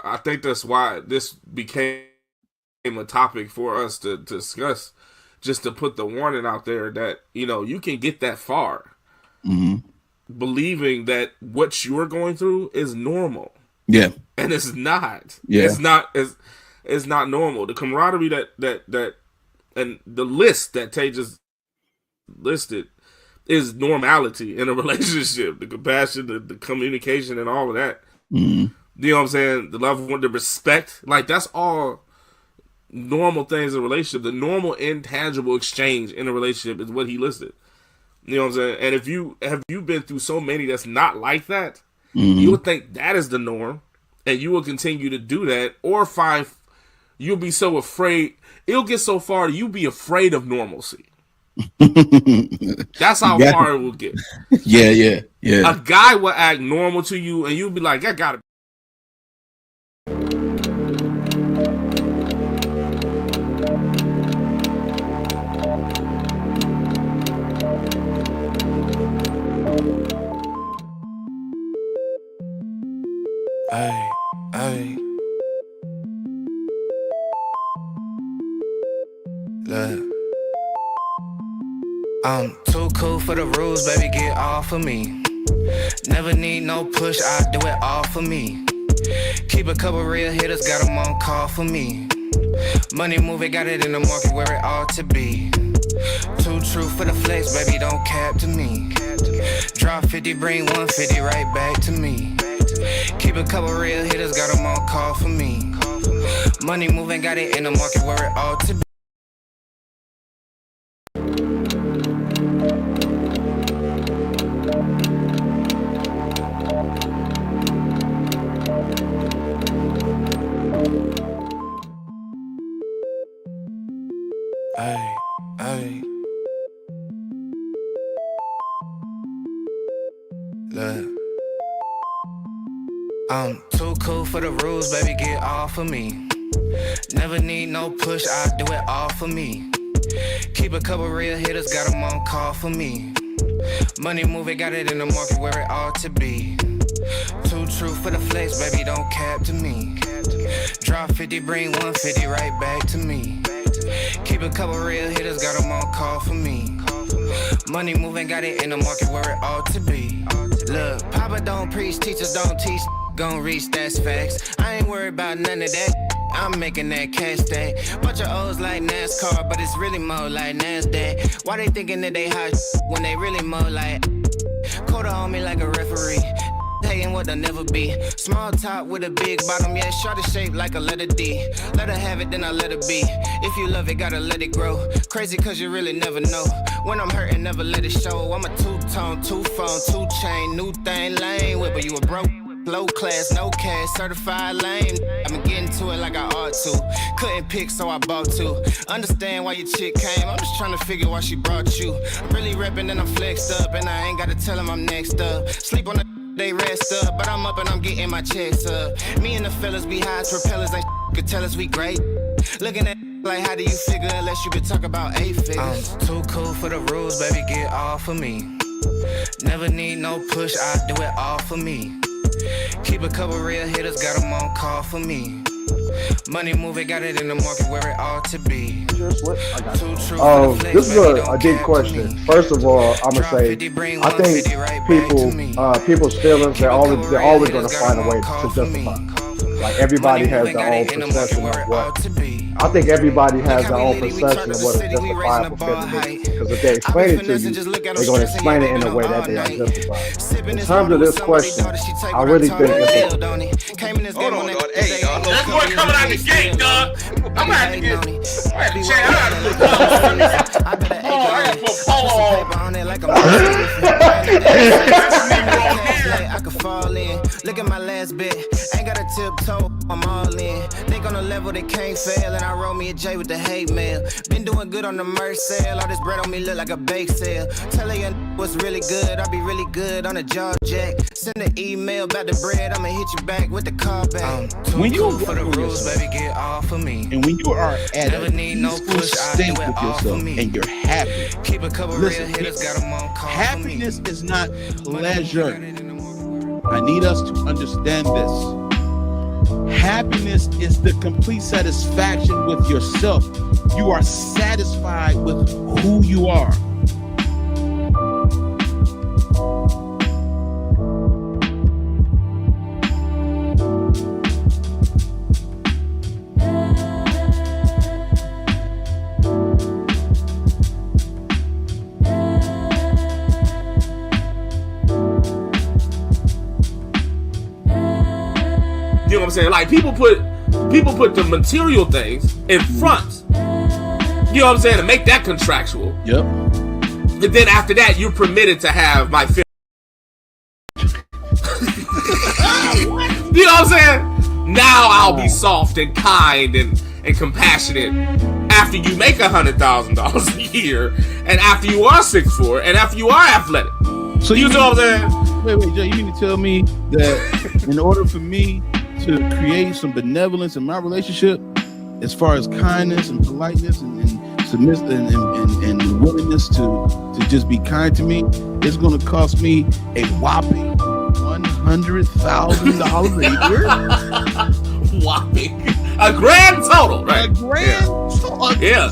I think that's why this became a topic for us to discuss, just to put the warning out there that, you know, you can get that far believing that what you're going through is normal. Yeah. And it's not. Yeah. It's not normal. The camaraderie that and the list that Tay just listed is normality in a relationship. The compassion, the communication, and all of that. You know what I'm saying? The love, the respect. Like, that's all normal things in a relationship. The normal intangible exchange in a relationship is what he listed. You know what I'm saying? And if you have been through so many that's not like that, you would think that is the norm, and you will continue to do that, or you'll be so afraid. It'll get so far you'll be afraid of normalcy. That's how far it will get. Yeah. A guy will act normal to you, and you'll be like, "That gotta be." Ay. Look. I'm too cool for the rules, baby, get off of me. Never need no push, I do it all for me. Keep a couple real hitters, got them on call for me. Money moving, got it in the market where it ought to be. Too true for the flex, baby, don't cap to me. Drop 50, bring 150 right back to me. Keep a couple real hitters, got them on call for me. Money moving, got it in the market where it ought to be. Ay. Look. I'm too cool for the rules, baby, get off of me. Never need no push, I do it all for me. Keep a couple real hitters, got them on call for me. Money moving, got it in the market where it ought to be. Too true for the flex, baby, don't cap to me. Drop 50, bring 150 right back to me. Keep a couple real hitters, got them on call for me. Money moving, got it in the market where it ought to be. Look, Papa don't preach, teachers don't teach. Gon' reach, that's facts. I ain't worried about none of that. I'm making that cash stack. Bunch of O's like NASCAR, but it's really more like NASDAQ. Why they thinking that they hot when they really more like quarter on me like a referee? Hating what they'll never be. Small top with a big bottom, yeah, shorter shape like a letter D. Let her have it, then I let her be. If you love it, gotta let it grow. Crazy cause you really never know. When I'm hurting, never let it show. I'm a two-tone, two-phone, two-chain, new thing, lane whip, but you a broke. Low class, no cash, certified lame. I've been getting to it like I ought to. Couldn't pick, so I bought two. Understand why your chick came, I'm just trying to figure why she brought you. I'm really reppin' and I'm flexed up, and I ain't gotta tell him I'm next up. Sleep on the they rest up, but I'm up and I'm getting my checks up. Me and the fellas be high as propellers, ain't could tell us we great. Looking at like, how do you figure unless you could talk about 8 figures? I'm too cool for the rules, baby, get off of me. Never need no push, I do it all for me. Keep a couple real hitters, got them on call for me. Money moving, got it in the market where it ought to be. This is a deep question. First of all, I'm gonna say I think people's feelings they're always gonna find a way to justify. Like everybody has their own perception of what. I think everybody has their own perception of what is justifiable feeling. Because if they explain it to you, they're going to explain it in a way that they are justified. In terms of this question, I really think it's hold on, dog. Hey, dog. There's more coming out the gate, dog. I'm gonna have to get. I I could fall in. Look at my last bet. Ain't got a tiptoe. I'm all in. Think on the level they can't fail. And I roll me a J with the hate mail. Been doing good on the merch sale. All this bread on me look like a bake sale. Tell you what's really good. I'll be really good on a jaw jack. Send an email about the bread. I'ma hit you back with the call back. When you for the rules, baby, get off of me. And when you are at never need no push, state with yourself and you're happy. Keep a couple real hitters, got them on call. Happiness is not pleasure. I need us to understand this. Happiness is the complete satisfaction with yourself. You are satisfied with who you are. You know what I'm saying? Like people put the material things in front. You know what I'm saying? To make that contractual. Yep. And then after that, you're permitted to have my film. You know what I'm saying? Now I'll be soft and kind and compassionate after you make $100,000 a year, and after you are 6'4", and after you are athletic. So you know what I'm saying? Wait, Joe, you mean to tell me that in order for me to create some benevolence in my relationship, as far as kindness and politeness and submissive and willingness to just be kind to me, it's going to cost me a whopping $100,000 a year? Whopping. A grand total, right? A grand total. Yeah.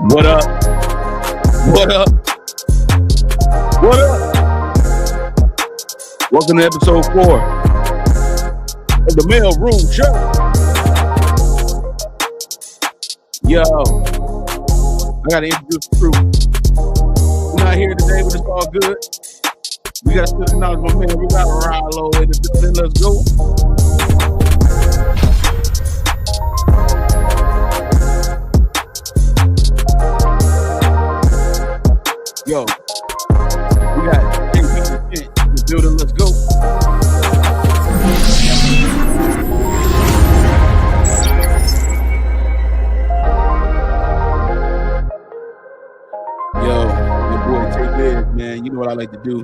What up? What up? What up? Welcome to episode 4 of the MALEROOM Show. Yo, I gotta introduce the crew. We're not here today, but it's all good. We gotta still acknowledge my man. We got Rilo in the building. Let's go. Yo, we got 10 people in the building. Let's go. Yo, your boy Tay Biz, man. You know what I like to do.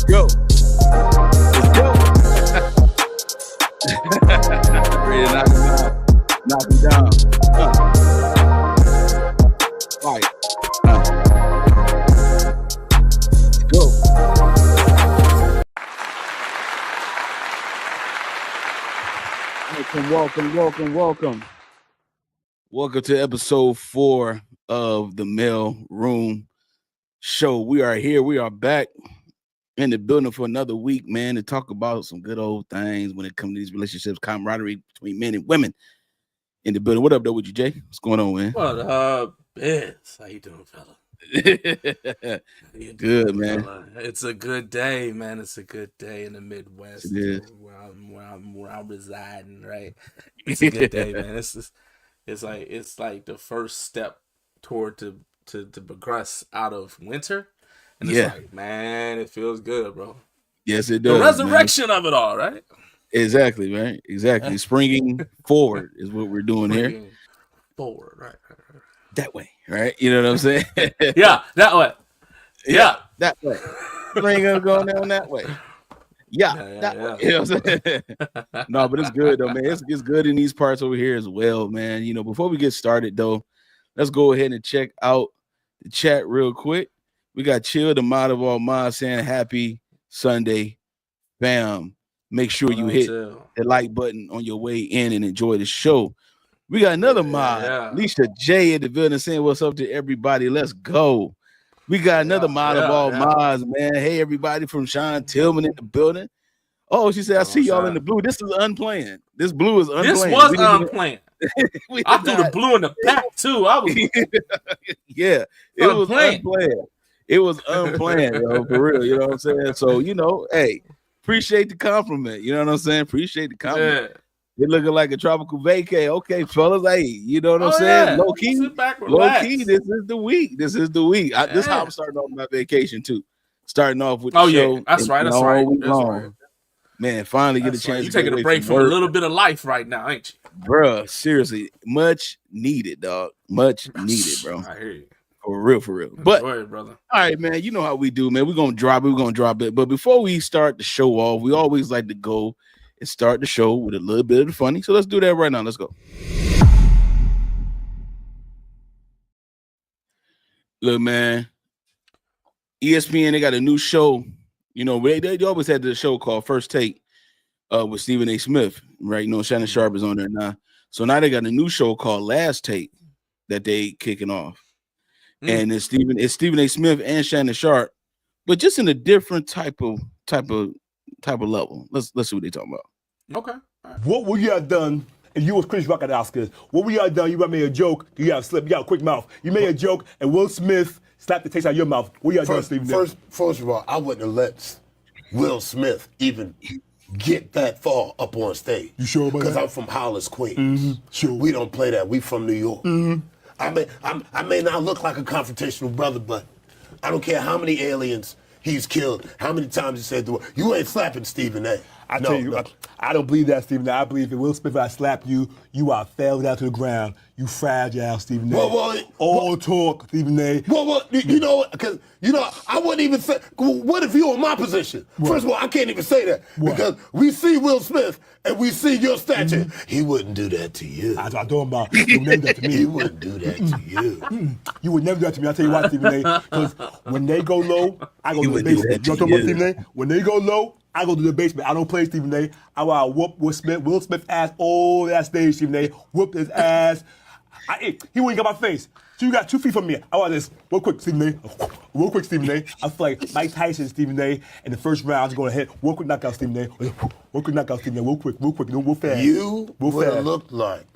Go. Let's go. Ready to knock him out. Knock him down. Fight. Go. Welcome. Welcome to episode 4 of the MALEROOM show. We are here. We are back in the building for another week, man, to talk about some good old things when it comes to these relationships, camaraderie between men and women in the building. What up, though, with you, Jay? What's going on, man? What up, Biz? How you doing, fella? Good, man. Fella? It's a good day, man. It's a good day in the Midwest. It is. Where I'm residing, right? It's a good day, man. It's like the first step toward to progress out of winter. And it's like, man, it feels good, bro. Yes, it does. The resurrection of it all, right? Exactly, right? Exactly. Springing forward is what we're doing here. Forward, right. That way, right? You know what I'm saying? Yeah, that way. Yeah, that way. Spring is going down that way. Yeah. Way. You know what I'm saying? No, but it's good though, man. It's good in these parts over here as well, man. You know, before we get started though, let's go ahead and check out the chat real quick. We got Chill, the mod of all mods, saying happy Sunday, fam. Make sure you hit the like button on your way in and enjoy the show. We got another mod, Alicia J in the building, saying what's up to everybody. Let's go. We got another mod of all mods, man. Hey, everybody from Sean Tillman in the building. Oh, she said, I see y'all in the blue. This is unplanned. This blue is unplanned. This was unplanned. I threw the blue in the pack, too. I was it was unplanned. It was unplanned, yo, for real. You know what I'm saying? So, you know, hey, appreciate the compliment. You know what I'm saying? Appreciate the compliment. Yeah. It looking like a tropical vacay. Okay, fellas. Hey, you know what I'm saying? Low key. Sit back, relax. Low key, this is the week. This is the week. This is how I'm starting off my vacation, too. Starting off with the show. That's right. That's right. Man, finally get a chance. You're taking a break from a little bit of life right now, ain't you? Bruh, seriously. Much needed, dog. Much needed, bro. I hear you. For real. But enjoy it, brother. All right, man. You know how we do, man. We're gonna drop it. But before we start the show off, we always like to go and start the show with a little bit of the funny. So let's do that right now. Let's go. Look, man. ESPN, they got a new show. You know, they always had the show called First Take with Stephen A. Smith, right? You know, Shannon Sharp is on there now. So now they got a new show called Last Take that they kicking off. And it's Stephen A. Smith and Shannon Sharp, but just in a different type of level. Let's see what they talking about. Okay. Right. What would you have done if you was Chris Rock at the Oscars? What would you have done? You made a joke. You got a slip. You got a quick mouth. You made a joke, and Will Smith slapped the taste out of your mouth. What you have done, Stephen? First of all, I wouldn't have let Will Smith even get that far up on stage. You sure about that? Because I'm from Hollis, Queens. Mm-hmm. Sure. We don't play that. We from New York. Mm-hmm. I may not look like a confrontational brother, but I don't care how many aliens he's killed, how many times he said the word. You ain't slapping Stephen A. I tell you, I don't believe that, Stephen A. I believe if Will Smith slap you, you are fell down to the ground. You fragile, Stephen A. All talk, Stephen A. Well, you know, because, you know, I wouldn't even say, what if you were in my position? What? First of all, I can't even say that. What? Because we see Will Smith and we see your stature. Mm-hmm. He wouldn't do that to you. I told him about, he would never do that to me. He wouldn't do that to you. You would never do that to me. I'll tell you why, Stephen A. Because when they go low, I go to the basement. You know what I'm talking about, Stephen A? When they go low, I go to the basement. I don't play Stephen A. I will whoop Will Smith ass all that stage, Stephen A. Whoop his ass. He wouldn't get my face. So you got 2 feet from me. I want this real quick, Stephen A. Real quick, Stephen A. I feel like Mike Tyson, Stephen A. In the first round, I was going ahead. Real quick knockout, Stephen A. Real quick knockout, Stephen A. Real quick, real fast. You would have looked like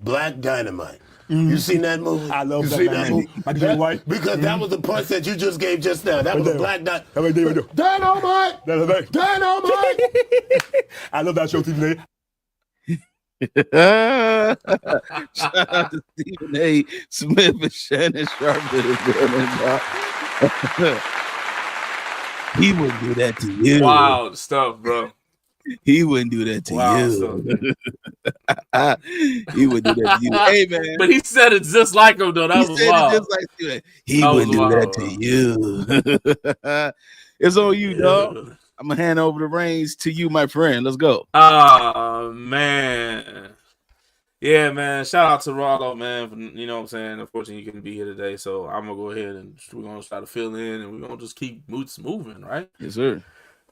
Black Dynamite. Mm-hmm. You seen that movie? I love Black Dynamite. Because that was the punch that you just gave just now. That was a Black Dynamite. Dynamite! Dynamite! I love that show, Stephen A. Shout out to Stephen A. Smith and Shannon Sharp. He wouldn't do that to you. Wild stuff, bro. He wouldn't do that to you. He wouldn't do that to you. Hey, man. But he said it just like him, though. That was wild. Just like he wouldn't do that to you. It's on you, dog. I'm going to hand over the reins to you, my friend. Let's go. Oh, man. Yeah, man. Shout out to Rollo, man. For, you know what I'm saying? Unfortunately, you couldn't be here today, so I'm going to go ahead and we're going to try to fill in, and we're going to just keep moving, right? Yes, sir.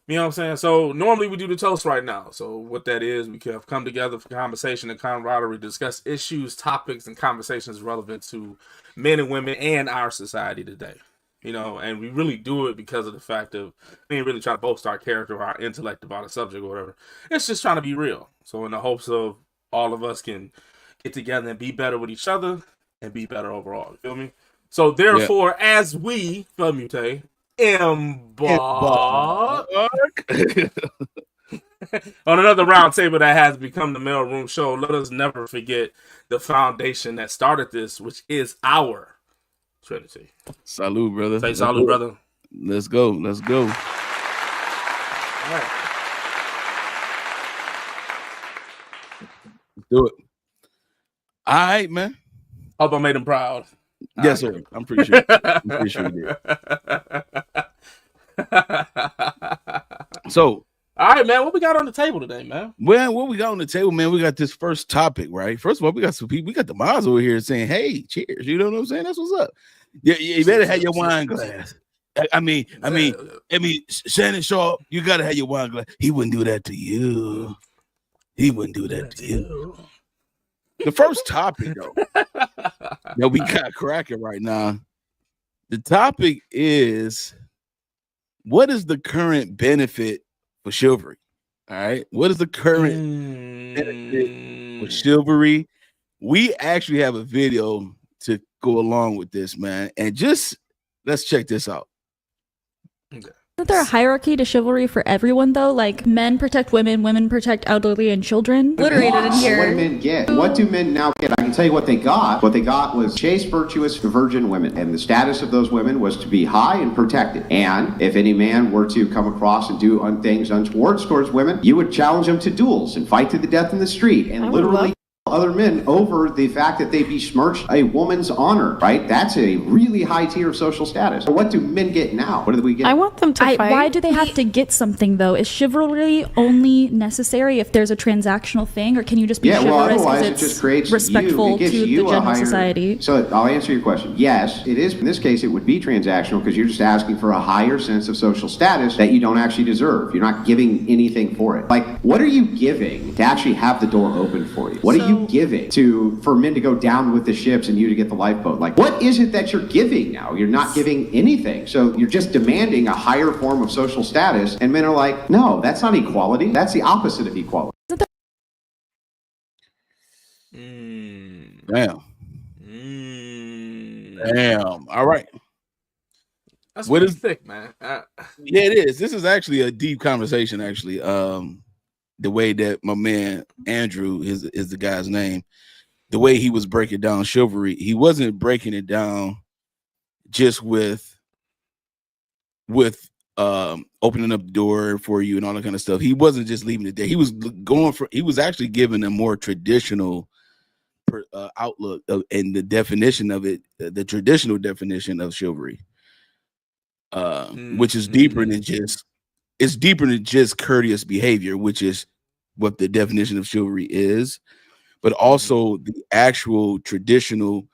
You know what I'm saying? So normally we do the toast right now. So what that is, we have come together for conversation and camaraderie, discuss issues, topics, and conversations relevant to men and women and our society today. You know, and we really do it because of the fact of we ain't really trying to boast our character or our intellect about a subject or whatever. It's just trying to be real. So in the hopes of all of us can get together and be better with each other and be better overall. You feel me? So therefore, as we, Mute, embark on another round table that has become the MALEROOM show, let us never forget the foundation that started this, which is our Trinity. Salud, brother. Say salud, brother. Let's go. Let's go. All right. Let's do it. All right, man. Hope I made him proud. Yes, sir. I'm pretty sure. I'm pretty sure you did. So, all right, man. What we got on the table today, man? Well, what we got on the table, man? We got this first topic, right? First of all, we got some people. We got the mods over here saying, "Hey, cheers!" You know what I'm saying? That's what's up. You better have your wine glass. I mean, Shannon Shaw, you gotta have your wine glass. He wouldn't do that to you. He wouldn't do that to you. The first topic, though, that we got cracking right now. The topic is, what is the current benefit for chivalry? All right, what is the current benefit for chivalry? We actually have a video to go along with this, man, and just let's check this out. Okay. Isn't there a hierarchy to chivalry for everyone, though? Like, men protect women, women protect elderly and children. Obliterated in here. What do men get? What do men now get? I can tell you what they got. What they got was chaste, virtuous, virgin women. And the status of those women was to be high and protected. And if any man were to come across and do things untoward towards women, you would challenge them to duels and fight to the death in the street. And literally other men over the fact that they besmirched a woman's honor, right? That's a really high tier of social status. What do men get now? What do we get? I want them to fight. Why do they have to get something, though? Is chivalry only necessary if there's a transactional thing, or can you just be chivalrous because it's just creates respectful to the general society? So I'll answer your question. Yes, it is. In this case, it would be transactional because you're just asking for a higher sense of social status that you don't actually deserve. You're not giving anything for it. Like, what are you giving to actually have the door open for you? What are you giving for men to go down with the ships and you to get the lifeboat? Like, what is it that you're giving now? You're not giving anything. So you're just demanding a higher form of social status, and men are like, no, that's not equality. That's the opposite of equality. Damn. Damn. All right. That's what is thick, man. Yeah, it is. This is actually a deep conversation, actually. The way that my man Andrew is the guy's name, the way he was breaking down chivalry, he wasn't breaking it down just with opening up the door for you and all that kind of stuff. He wasn't just leaving it there. He was actually giving a more traditional outlook and the definition of it, the traditional definition of chivalry, which is deeper than just. It's deeper than just courteous behavior, which is what the definition of chivalry is, but also the actual traditional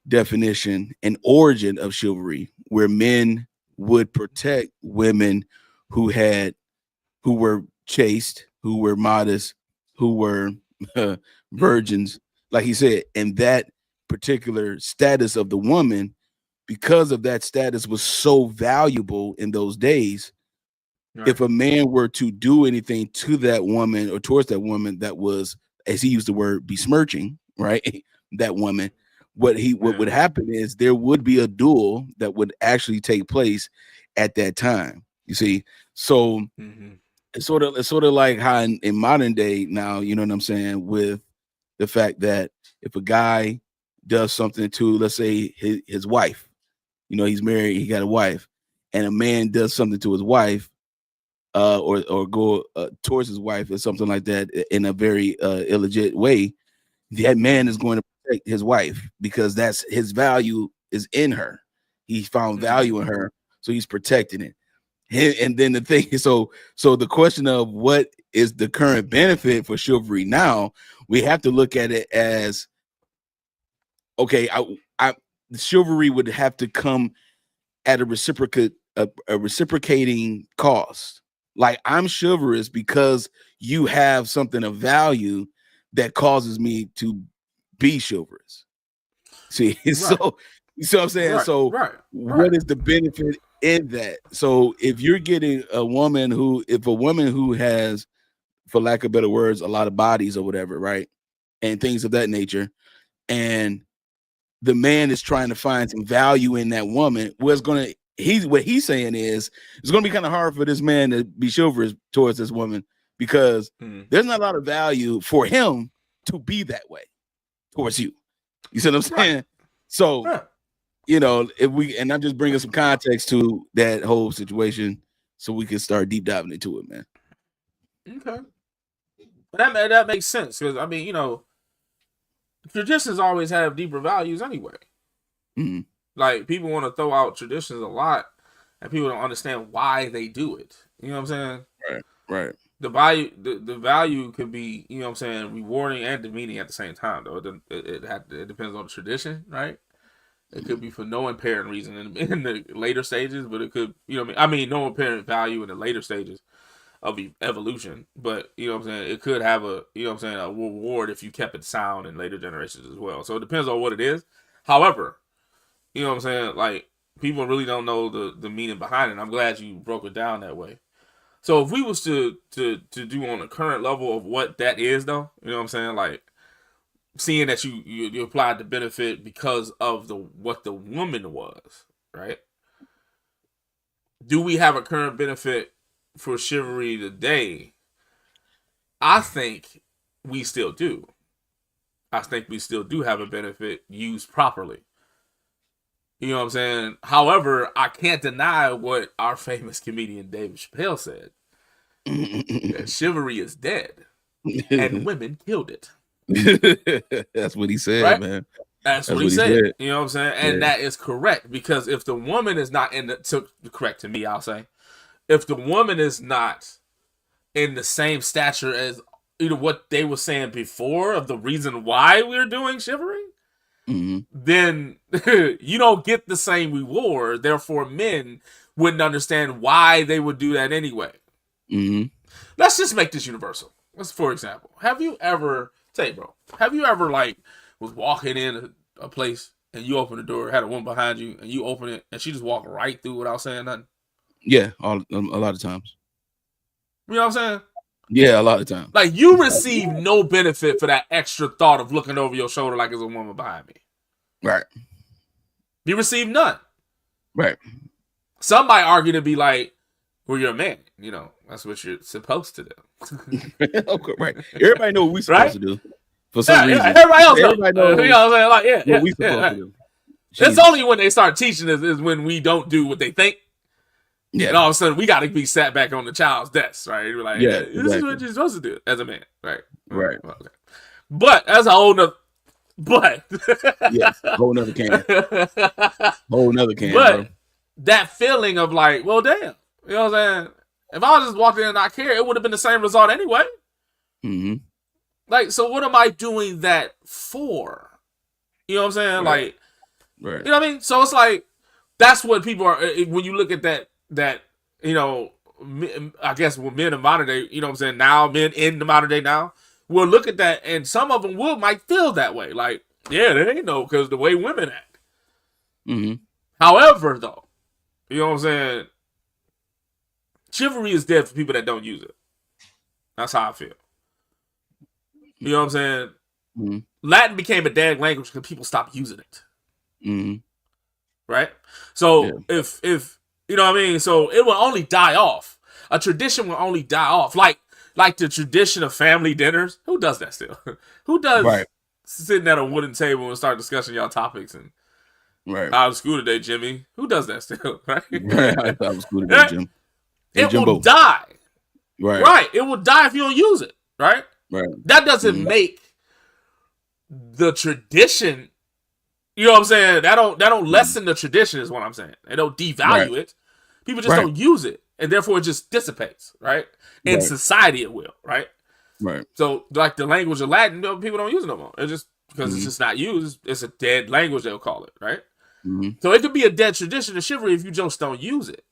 definition and origin of chivalry, where men would protect women who were chaste, who were modest, who were virgins, like he said, and that particular status of the woman, because of that status, was so valuable in those days. Right. If a man were to do anything to that woman or towards that woman that was, as he used the word, besmirching, right, that woman, what would happen is there would be a duel that would actually take place at that time. You see, so it's sort of like how in modern day now, you know what I'm saying, with the fact that if a guy does something to, let's say, his wife, you know, he's married, he got a wife, and a man does something to his wife, or go towards his wife or something like that in a very illegit way, that man is going to protect his wife because that's his value is in her. He found value in her, so he's protecting it. And then the thing is, so the question of what is the current benefit for chivalry now, we have to look at it as, okay, chivalry would have to come at a reciprocating cost. Like, I'm chivalrous because you have something of value that causes me to be chivalrous. See, right. So you see what I'm saying? Right. So what is the benefit in that? So if you're getting a woman who has, for lack of better words, a lot of bodies or whatever, right? And things of that nature, and the man is trying to find some value in that woman, what he's saying is it's gonna be kind of hard for this man to be chivalrous towards this woman because there's not a lot of value for him to be that way towards you. You see what I'm saying? Right. So if I'm just bringing some context to that whole situation so we can start deep diving into it, man. Okay. But that makes sense because I mean, traditions always have deeper values anyway. Mm-hmm. Like, people want to throw out traditions a lot, and people don't understand why they do it. You know what I'm saying? Right. The value could be, rewarding and demeaning at the same time, though. It depends on the tradition, right? It could be for no apparent reason in the later stages, but it could, no apparent value in the later stages of evolution. But, it could have a reward if you kept it sound in later generations as well. So it depends on what it is. However, like, people really don't know the meaning behind it. And I'm glad you broke it down that way. So if we was to do on a current level of what that is, though, like, seeing that you applied the benefit because of what the woman was, right? Do we have a current benefit for chivalry today? I think we still do. I think we still do have a benefit used properly. You know what I'm saying? However, I can't deny what our famous comedian David Chappelle said. That chivalry is dead and women killed it. That's what he said, right? Man. That's what he said. You know what I'm saying? And that is correct, because if the woman is not correct to me, I'll say, if the woman is not in the same stature as what they were saying before of the reason why we're doing chivalry, then you don't get the same reward. Therefore, men wouldn't understand why they would do that anyway. Let's just make this universal. Let's, for example, have you ever like was walking in a place and you open the door, had a woman behind you, and you open it and she just walked right through without saying nothing? Yeah, a lot of times. You know what I'm saying? Yeah, a lot of times. Like, you receive no benefit for that extra thought of looking over your shoulder like there's a woman behind me. Right. You receive none. Right. Some might argue to be like, well, you're a man. That's what you're supposed to do. Okay, right. Everybody knows what we're supposed to do. For some reason. Everybody else knows. Knows what I'm saying? Like, what we're supposed to do. It's only when they start teaching us is when we don't do what they think. Yeah. And all of a sudden, we got to be sat back on the child's desk, right? We're like, this is what you're supposed to do as a man, right? Right. Okay. But that's a whole nother. But yes, whole nother can. Whole nother can. But bro. That feeling of like, well, damn, you know what I'm saying? If I just walked in and not care, it would have been the same result anyway. Like, so what am I doing that for? You know what I'm saying? Right. Like, you know what I mean? So it's like, that's what people are, when you look at that, I guess with men in modern day, you know what I'm saying? Now, men in the modern day now, will look at that, and some of them might feel that way. Like, yeah, they ain't no, because the way women act. However, though, you know what I'm saying? Chivalry is dead for people that don't use it. That's how I feel. You know what I'm saying? Latin became a dead language because people stopped using it. Right? So if you know what I mean? So it will only die off. A tradition will only die off. Like the tradition of family dinners. Who does that still? Who does sitting at a wooden table and start discussing y'all topics and out of school today, Jimmy? Who does that still? Right? I thought it was school today, Jim. Hey, it will die. Right. It will die if you don't use it. Right. That doesn't make the tradition. You know what I'm saying? That don't lessen the tradition is what I'm saying. They don't devalue it. People just don't use it, and therefore it just dissipates. Right. In society, it will. Right. So, like the language of Latin, people don't use it no more. It's just because it's just not used. It's a dead language, they'll call it. Right. So it could be a dead tradition of chivalry if you just don't use it.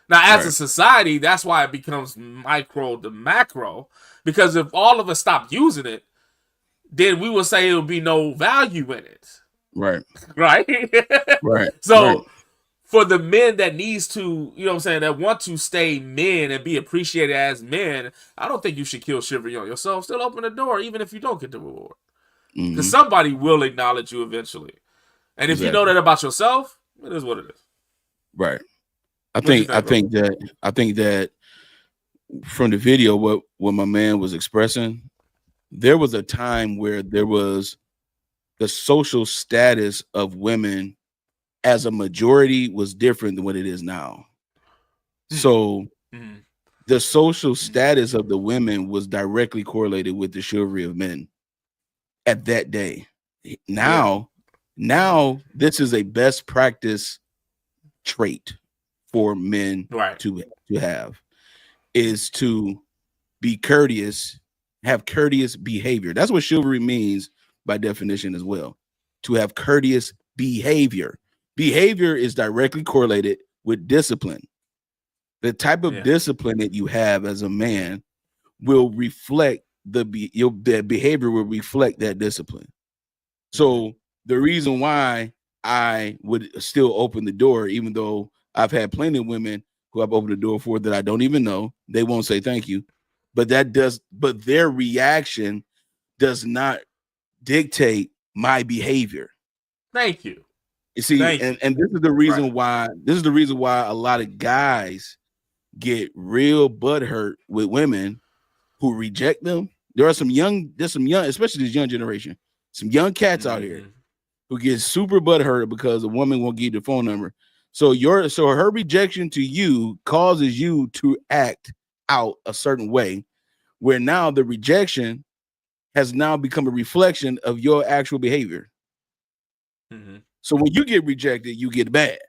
Now, as a society, that's why it becomes micro to macro. Because if all of us stopped using it, then we would say there would be no value in it. Right. Right? Right. So for the men that needs to, you know what I'm saying, that want to stay men and be appreciated as men, I don't think you should kill chivalry on yourself. Still open the door, even if you don't get the reward. Because somebody will acknowledge you eventually. And if you know that about yourself, it is what it is. Right. I think that from the video, what my man was expressing, there was a time where there was the social status of women as a majority was different than what it is now. So the social status of the women was directly correlated with the chivalry of men at that day. Now this is a best practice trait for men to have, is to be courteous, have courteous behavior. That's what chivalry means by definition as well. To have courteous behavior. Behavior is directly correlated with discipline. The type of discipline that you have as a man will reflect the behavior will reflect that discipline. So the reason why I would still open the door, even though I've had plenty of women who I've opened the door for that I don't even know, they won't say thank you, but their reaction does not dictate my behavior. Thank you. You see, and this is the reason why a lot of guys get real butthurt with women who reject them. There's some young, especially this young generation, some young cats out here who get super butthurt because a woman won't give you the phone number. So her rejection to you causes you to act out a certain way, where now the rejection has now become a reflection of your actual behavior. So when you get rejected, you get bad.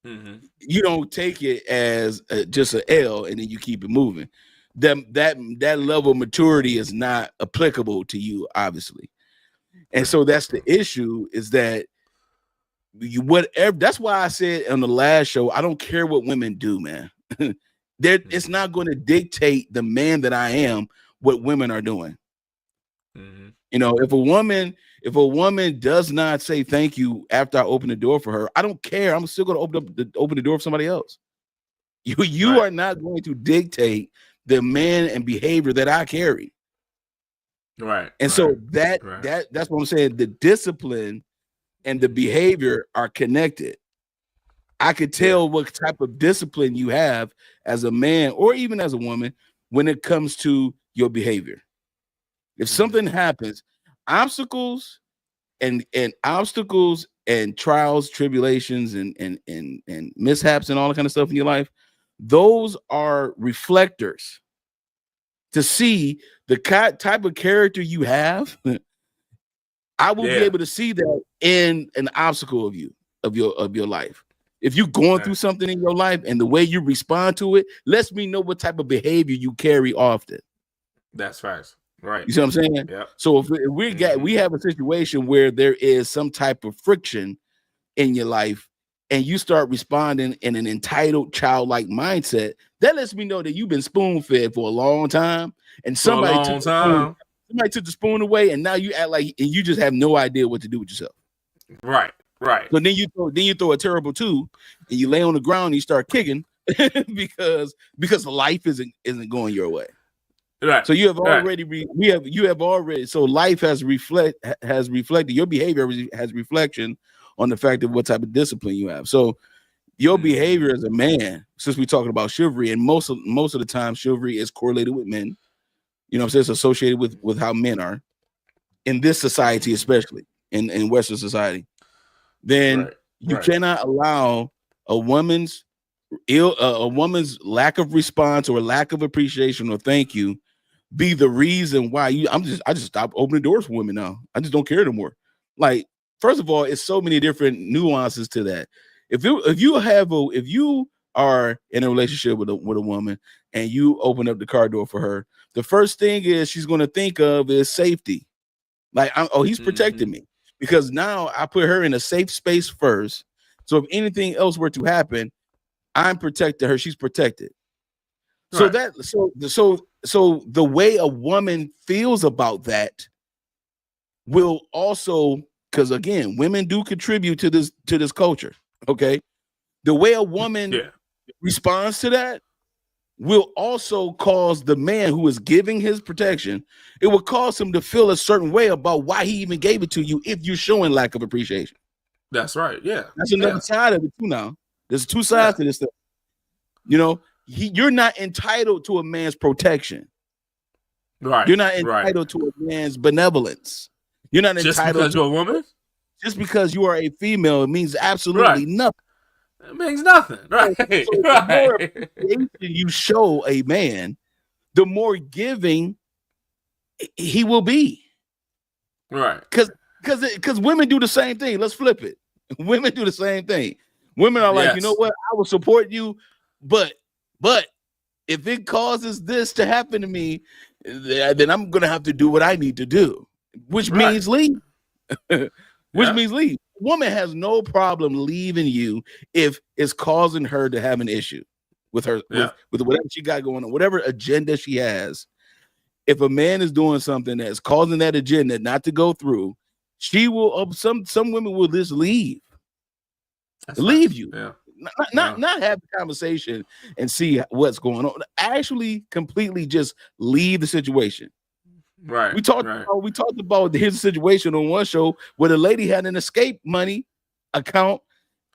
You don't take it as just an L and then you keep it moving. That level of maturity is not applicable to you, obviously. And so that's the issue, is that that's why I said on the last show, I don't care what women do, man. It's not going to dictate the man that I am what women are doing. You know, if a woman does not say thank you after I open the door for her, I don't care. I'm still going to open the door for somebody else. You are not going to dictate the man and behavior that I carry. Right. And so that's what I'm saying. The discipline and the behavior are connected. I could tell what type of discipline you have as a man or even as a woman when it comes to your behavior. If something happens, obstacles and trials, tribulations, and mishaps and all that kind of stuff in your life, those are reflectors to see the type of character you have. I will be able to see that in an obstacle of your life. If you're going through something in your life and the way you respond to it lets me know what type of behavior you carry often. That's right. Right. You see what I'm saying? Yeah. So if we have a situation where there is some type of friction in your life and you start responding in an entitled, childlike mindset, that lets me know that you've been spoon-fed for a long time, and somebody took the spoon away, and now you act like and you just have no idea what to do with yourself. Right. So then you throw a terrible two, and you lay on the ground and you start kicking because life isn't going your way. Right. So you have already so life has reflected, your behavior has reflection on the fact of what type of discipline you have. So your behavior as a man, since we're talking about chivalry, and most of the time chivalry is correlated with men, you know what I'm saying? It's associated with how men are in this society, especially in Western society. Then you cannot allow a woman's lack of response or lack of appreciation or thank you be the reason why I just stopped opening doors for women now. I just don't care anymore. Like, first of all, it's so many different nuances to that. If you are in a relationship with a woman and you open up the car door for her, the first thing is she's going to think of is safety. Like, he's protecting me, because now I put her in a safe space first. So if anything else were to happen, I'm protecting her. She's protected. So so the way a woman feels about that will also, because again, women do contribute to this culture. Okay, the way a woman responds to that will also cause the man who is giving his protection, it will cause him to feel a certain way about why he even gave it to you if you're showing lack of appreciation. That's right. Yeah. That's another side of it too now. There's two sides to this stuff. You know, you're not entitled to a man's protection. Right. You're not entitled to a man's benevolence. You're not just entitled because you're a woman? Just because you are a female, it means absolutely nothing. It means nothing. Right. So the more appreciation you show a man, the more giving he will be. Right. Because women do the same thing. Let's flip it. Women do the same thing. Women are like, you know what? I will support you, but if it causes this to happen to me, then I'm gonna have to do what I need to do, which means leave. Means leave. Woman has no problem leaving you if it's causing her to have an issue with her, with whatever she got going on, whatever agenda she has. If a man is doing something that's causing that agenda not to go through, she will. Some women will just leave. Leave you. Yeah. Not have the conversation and see what's going on. Actually, completely just leave the situation. Right. We talked about his situation on one show where the lady had an escape money account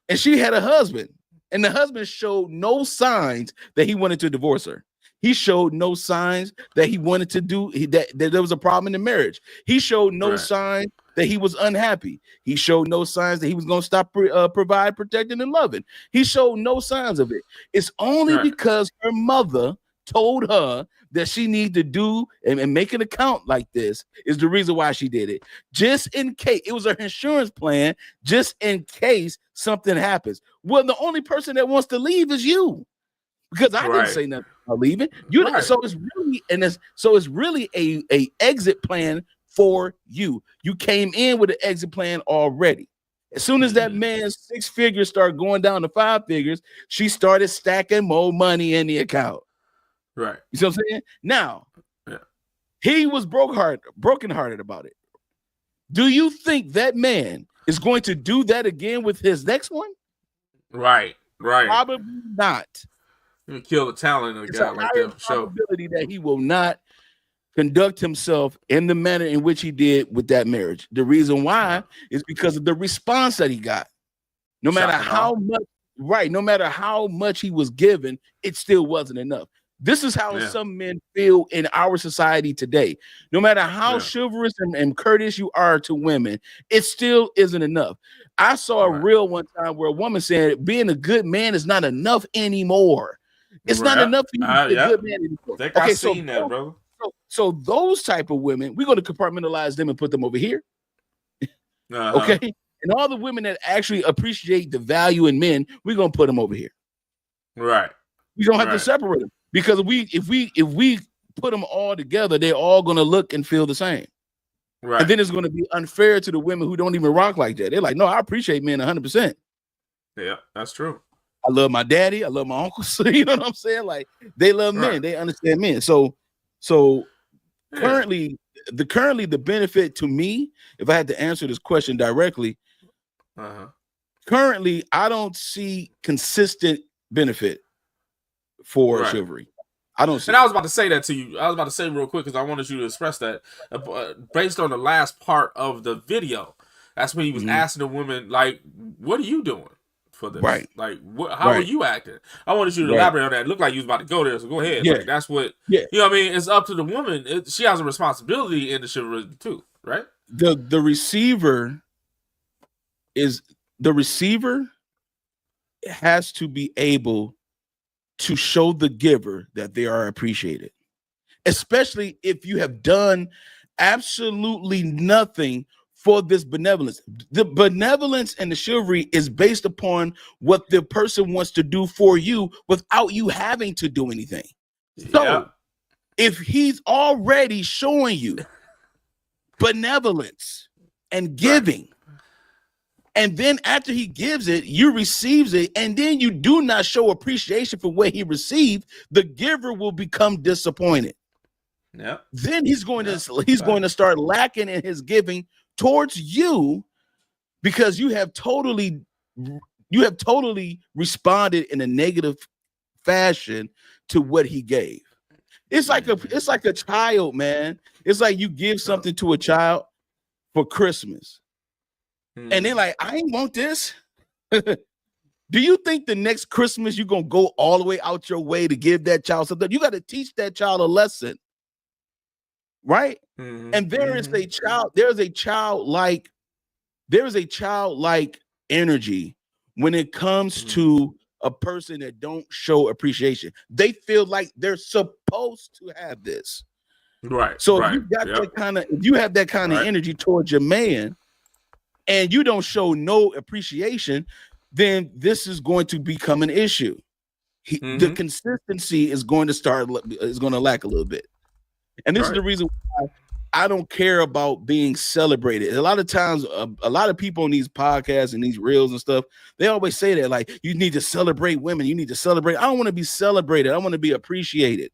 and she had a husband, and the husband showed no signs that he wanted to divorce her. He showed no signs that he wanted to do that there was a problem in the marriage. He showed no signs that he was unhappy. He showed no signs that he was going to stop provide, protecting, and loving. He showed no signs of it. It's only because her mother told her that she needed to do and make an account like this is the reason why she did it. Just in case. It was her insurance plan, just in case something happens. Well, the only person that wants to leave is you. Because I didn't say nothing about leaving. So it's really a exit plan for you. You came in with an exit plan already. As soon as that man's 6 figures started going down to 5 figures, she started stacking more money in the account. Right. You see what I'm saying? Now, he was brokenhearted about it. Do you think that man is going to do that again with his next one? Right. Probably not. You kill the talent of a guy like that for sure. Probability that he will not conduct himself in the manner in which he did with that marriage. The reason why is because of the response that he got. No matter how much he was given, it still wasn't enough. This is how some men feel in our society today. No matter how chivalrous and courteous you are to women, it still isn't enough. I saw a reel one time where a woman said, being a good man is not enough anymore. It's not enough for you to be a good man anymore. I've seen that, bro. So those type of women, we're going to compartmentalize them and put them over here. Okay? And all the women that actually appreciate the value in men, we're going to put them over here. Right. We don't have to separate them. Because if we put them all together, they're all going to look and feel the same. Right. And then it's going to be unfair to the women who don't even rock like that. They're like, no, I appreciate men 100%. Yeah, that's true. I love my daddy. I love my uncles. You know what I'm saying? Like, they love men. They understand men. So currently the benefit to me, if I had to answer this question directly, currently I don't see consistent benefit for chivalry. I don't see. And I was about to say that to you. I was about to say real quick because I wanted you to express that based on the last part of the video. That's when he was asking the woman, like, "What are you doing for this? Right? Like, how are you acting?" I wanted you to elaborate on that. It looked like you was about to go there, so go ahead. Yeah. Like, that's what. Yeah. You know what I mean? It's up to the woman. She has a responsibility in the chivalry too, right? The receiver has to be able to show the giver that they are appreciated, especially if you have done absolutely nothing for this benevolence. The benevolence and the chivalry is based upon what the person wants to do for you without you having to do anything. So if he's already showing you benevolence and giving, And then after he gives it, you receives it, and then you do not show appreciation for what he received, the giver will become disappointed. Yeah. Then he's going to start lacking in his giving towards you because you have totally responded in a negative fashion to what he gave. It's like a child, man. It's like you give something to a child for Christmas. And they're like, I ain't want this. Do you think the next Christmas you're gonna go all the way out your way to give that child something? You got to teach that child a lesson, right? And there's a childlike energy when it comes to a person that don't show appreciation. They feel like they're supposed to have this, right? So if you got if you have that kind of energy towards your man, and you don't show no appreciation, then this is going to become an issue. The consistency is going to lack a little bit. And this is the reason why I don't care about being celebrated. A lot of times, a lot of people on these podcasts and these reels and stuff, they always say that, like, you need to celebrate women. You need to celebrate. I don't want to be celebrated. I want to be appreciated.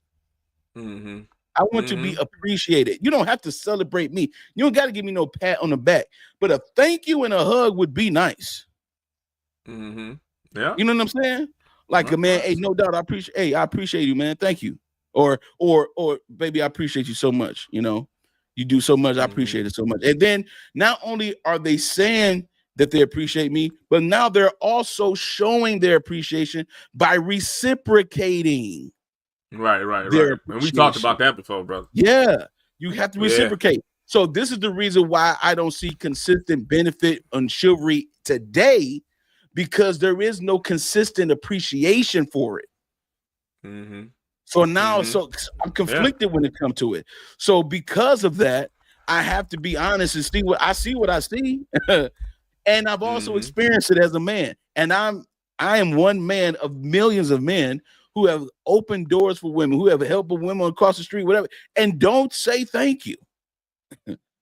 I want to be appreciated. You don't have to celebrate me. You don't got to give me no pat on the back, but a thank you and a hug would be nice. Yeah, you know what I'm saying? Like a man, hey, no doubt, I appreciate you, man. Thank you. Or baby, I appreciate you so much. You know, you do so much. I appreciate it so much. And then not only are they saying that they appreciate me, but now they're also showing their appreciation by reciprocating. Right. And we talked about that before, brother. Yeah, you have to reciprocate. So this is the reason why I don't see consistent benefit on chivalry today, because there is no consistent appreciation for it. So now, so I'm conflicted when it comes to it. So because of that, I have to be honest and see what I see. And I've also experienced it as a man. And I am one man of millions of men who have opened doors for women, who have helped women across the street, whatever, and don't say thank you.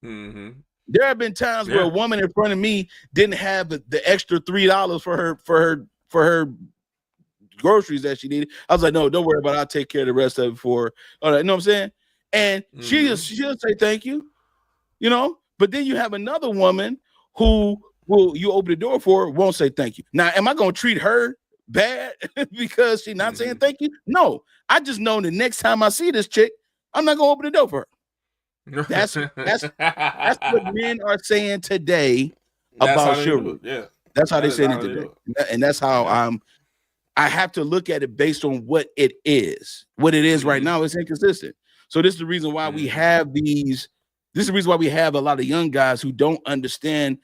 There have been times where a woman in front of me didn't have the extra $3 for her groceries that she needed. I was like, no, don't worry about it. I'll take care of the rest of it for. All right, you know what I'm saying? And she'll say thank you, you know. But then you have another woman who you open the door for, won't say thank you. Now, am I gonna treat her bad because she's not saying thank you? No, I just know the next time I see this chick, I'm not gonna open the door for her. That's what men are saying today about chivalry. That's how they say it today, and that's how I have to look at it based on what it is. What it is right now is inconsistent. So this is the reason why we have these. This is the reason why we have a lot of young guys who don't understand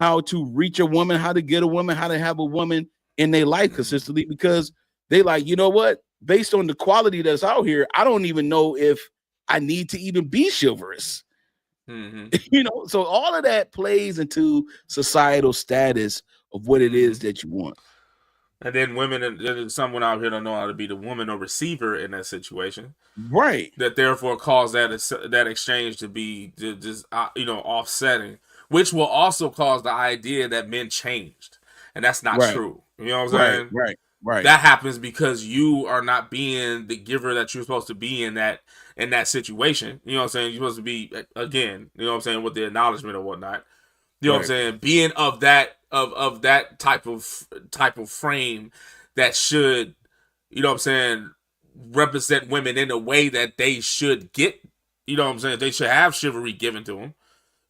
how to reach a woman, how to get a woman, how to have a woman in their life consistently, because they like, you know what, based on the quality that's out here, I don't even know if I need to even be chivalrous. You know, so all of that plays into societal status of what it is that you want. And then women, and someone out here don't know how to be the woman or receiver in that situation, right? That therefore cause that exchange to be just offsetting, which will also cause the idea that men changed, and that's not true. You know what I'm saying? Right. That happens because you are not being the giver that you're supposed to be in that situation. You know what I'm saying? You're supposed to be, again, you know what I'm saying, with the acknowledgement or whatnot. You know what I'm saying? Being of that type of frame that should, you know what I'm saying, represent women in a way that they should get, you know what I'm saying, they should have chivalry given to them.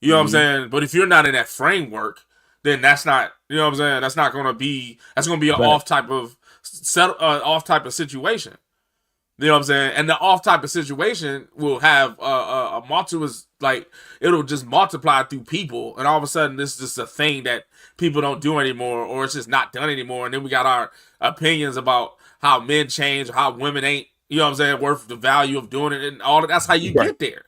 You know what I'm saying? But if you're not in that framework, then that's not, you know what I'm saying, that's going to be an off type of situation. You know what I'm saying? And the off type of situation will have a multiplious, like, it'll just multiply through people, and all of a sudden this is just a thing that people don't do anymore, or it's just not done anymore. And then we got our opinions about how men change, or how women ain't, you know what I'm saying, worth the value of doing it, and all that. That's how you get there.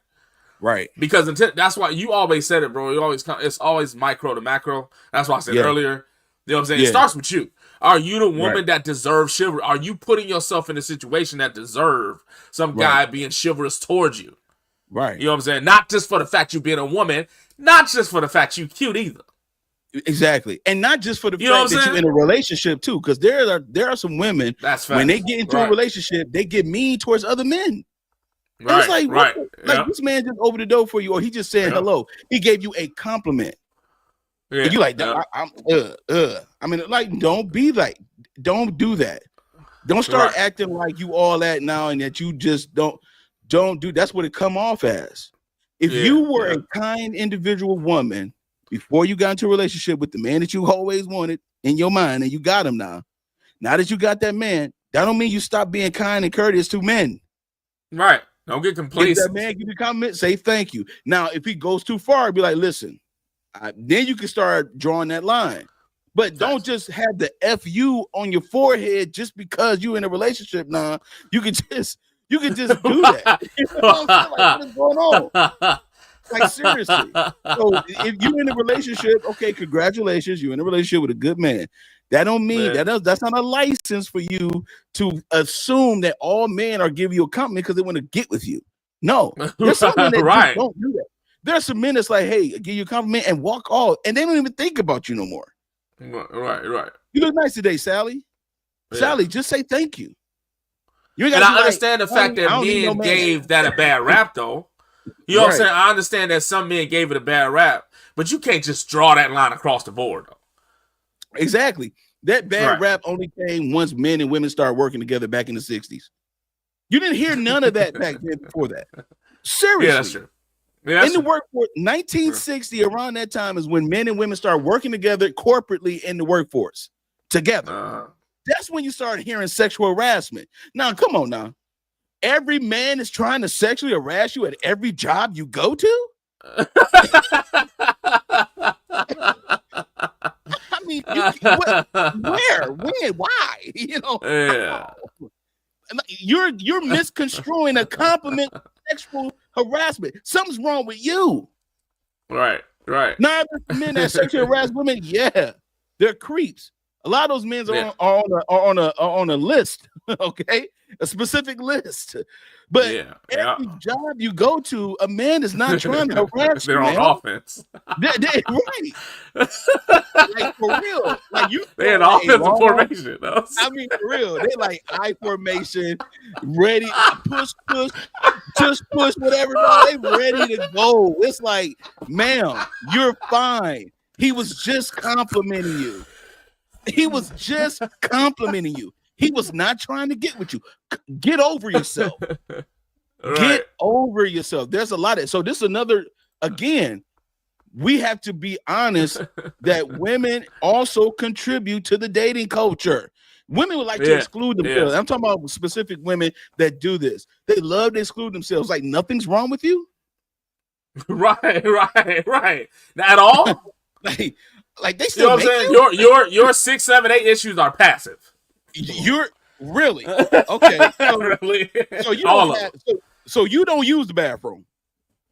Right. Because that's why you always said it, bro. It's always micro to macro. That's why I said earlier. You know what I'm saying? It starts with you. Are you the woman that deserves chivalry? Are you putting yourself in a situation that deserves some guy being chivalrous towards you? Right. You know what I'm saying? Not just for the fact you being a woman, not just for the fact you cute either. Exactly, and not just for the fact that you're in a relationship too, because there are some women when they get into a relationship, they get mean towards other men. Right, it's like, like this man just opened the door for you, or he just saying hello. He gave you a compliment. Yeah, and you like, I mean, like, don't be like, don't do that. Don't start acting like you all that now, and that you just don't do. That's what it come off as. If you were a kind individual woman before you got into a relationship with the man that you always wanted in your mind, and you got him now. Now that you got that man, that don't mean you stop being kind and courteous to men. Right. Don't get complacent. If that man give you a compliment, say thank you. Now, if he goes too far, be like, listen, then you can start drawing that line. But don't just have the FU on your forehead just because you're in a relationship now. You can just do that. You know what I'm saying? Like, what is going on? Like, seriously. So if you're in a relationship, okay, congratulations, you're in a relationship with a good man. That don't mean that's not a license for you to assume that all men are giving you a compliment because they want to get with you. No, there's some men that don't do that. There's some men that's like, hey, give you a compliment and walk off, and they don't even think about you no more. Right. You look nice today, Sally. Yeah. Sally, just say thank you. And I understand the fact that men gave that a bad rap, though. You know what I'm saying? I understand that some men gave it a bad rap, but you can't just draw that line across the board, though. Exactly. That bad rap only came once men and women started working together back in the 60s. You didn't hear none of that back then before that. Seriously. Yeah, that's true. Yeah, in the workforce, 1960, around that time is when men and women started working together corporately in the workforce together. That's when you started hearing sexual harassment. Now, come on now. Every man is trying to sexually harass you at every job you go to? I mean, where, when, why? You know, you're misconstruing a compliment sexual harassment. Something's wrong with you. Right. Now, men that sexually harass women, they're creeps. A lot of those men are on a list, okay, a specific list. But every job you go to, a man is not trying to harass They're you. They're on offense. Right. Like, for real. Like, they're in offensive formation. I mean, for real. They like I formation, ready, push, whatever. They ready to go. It's like, ma'am, you're fine. He was just complimenting you. He was not trying to get with you. Get over yourself. Get over yourself. There's a lot of so this is another again. We have to be honest that women also contribute to the dating culture. Women would like to exclude themselves. I'm talking about specific women that do this. They love to exclude themselves. Like nothing's wrong with you. Right. Not at all. Like they still. You know what I'm saying? Your 6, 7, 8 issues are passive. You're really okay. So, really? So you don't have, so you don't use the bathroom.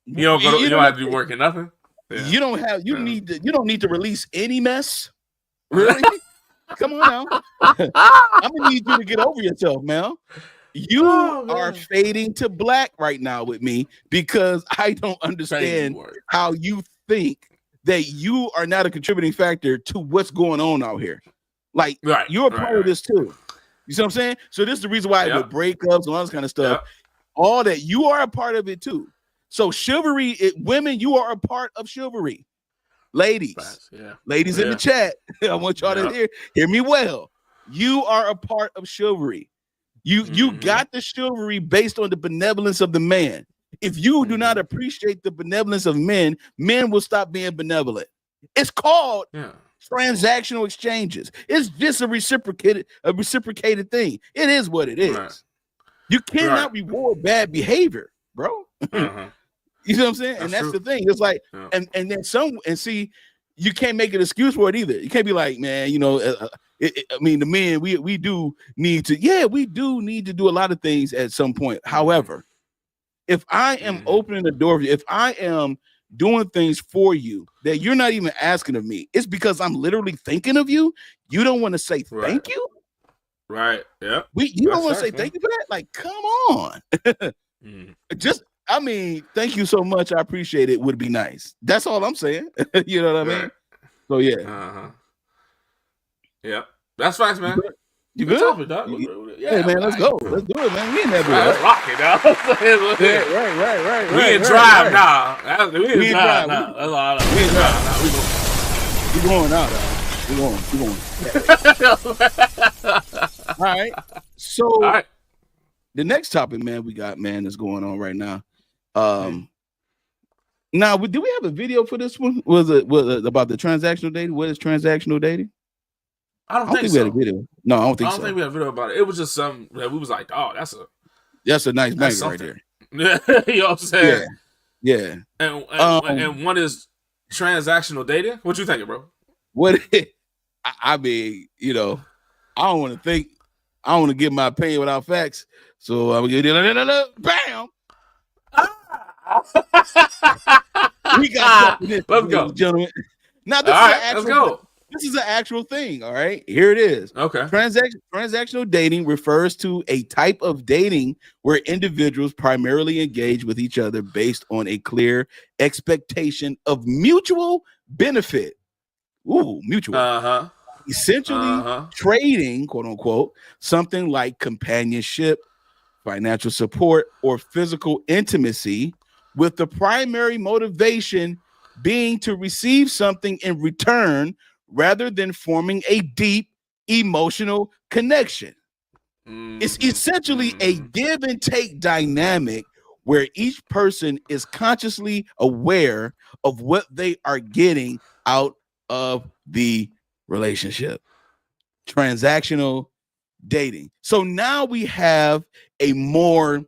You don't have to do work or nothing. Yeah. You don't have. You need to. You don't need to release any mess. Really? Come on now. I'm gonna need you to get over yourself, man. You are fading to black right now with me because I don't understand how you think that you are not a contributing factor to what's going on out here. Like you're a part of this too. You see what I'm saying? So this is the reason why with breakups and all this kind of stuff, all that you are a part of it too. So chivalry, women, you are a part of chivalry. Ladies, ladies in the chat, I want y'all to hear me well. You are a part of chivalry. You got the chivalry based on the benevolence of the man. If you do not appreciate the benevolence of men, men will stop being benevolent. It's called transactional exchanges. It's just a reciprocated thing. It is what it is. Right. You cannot reward bad behavior, bro. You know what I'm saying? That's true. The thing. It's like, and then see, you can't make an excuse for it either. You can't be like, man, you know, I mean, the men, we do need to do a lot of things at some point. However, if I am opening the door for you, if I am doing things for you that you're not even asking of me, it's because I'm literally thinking of you. You don't want to say thank you. Right. Yeah. You don't want to say thank you for that. Like, come on. I mean, thank you so much. I appreciate it. Would be nice. That's all I'm saying. You know what I mean? So yeah. Yeah, that's facts, man. You good? Topic, dog. Yeah, man, let's go. Let's do it, man. We in that Let's rock it, dog. Right. We in drive now. We in drive now. That's all I know. We in drive now. We going out. All right. So the next topic, man, we got, man, that's going on right now. Now, do we have a video for this one? Was it about the transactional dating? What is transactional dating? I don't think so. We had a video. No, I don't think so. I don't think we had a video about it. It was just something that we was like, oh, that's a nice banger right there. You know what I'm saying? Yeah. And one is transactional dating. What you thinking, bro? I mean, you know, I don't want to give my opinion without facts. So I'm gonna get bam. We got this, let's go, gentlemen. Now let's go. This is an actual thing. All right, here it is. Okay. Transactional dating refers to a type of dating where individuals primarily engage with each other based on a clear expectation of mutual benefit. Ooh, mutual. Essentially trading, quote unquote, something like companionship, financial support, or physical intimacy, with the primary motivation being to receive something in return rather than forming a deep emotional connection. It's essentially a give and take dynamic where each person is consciously aware of what they are getting out of the relationship. Transactional dating. So now we have a more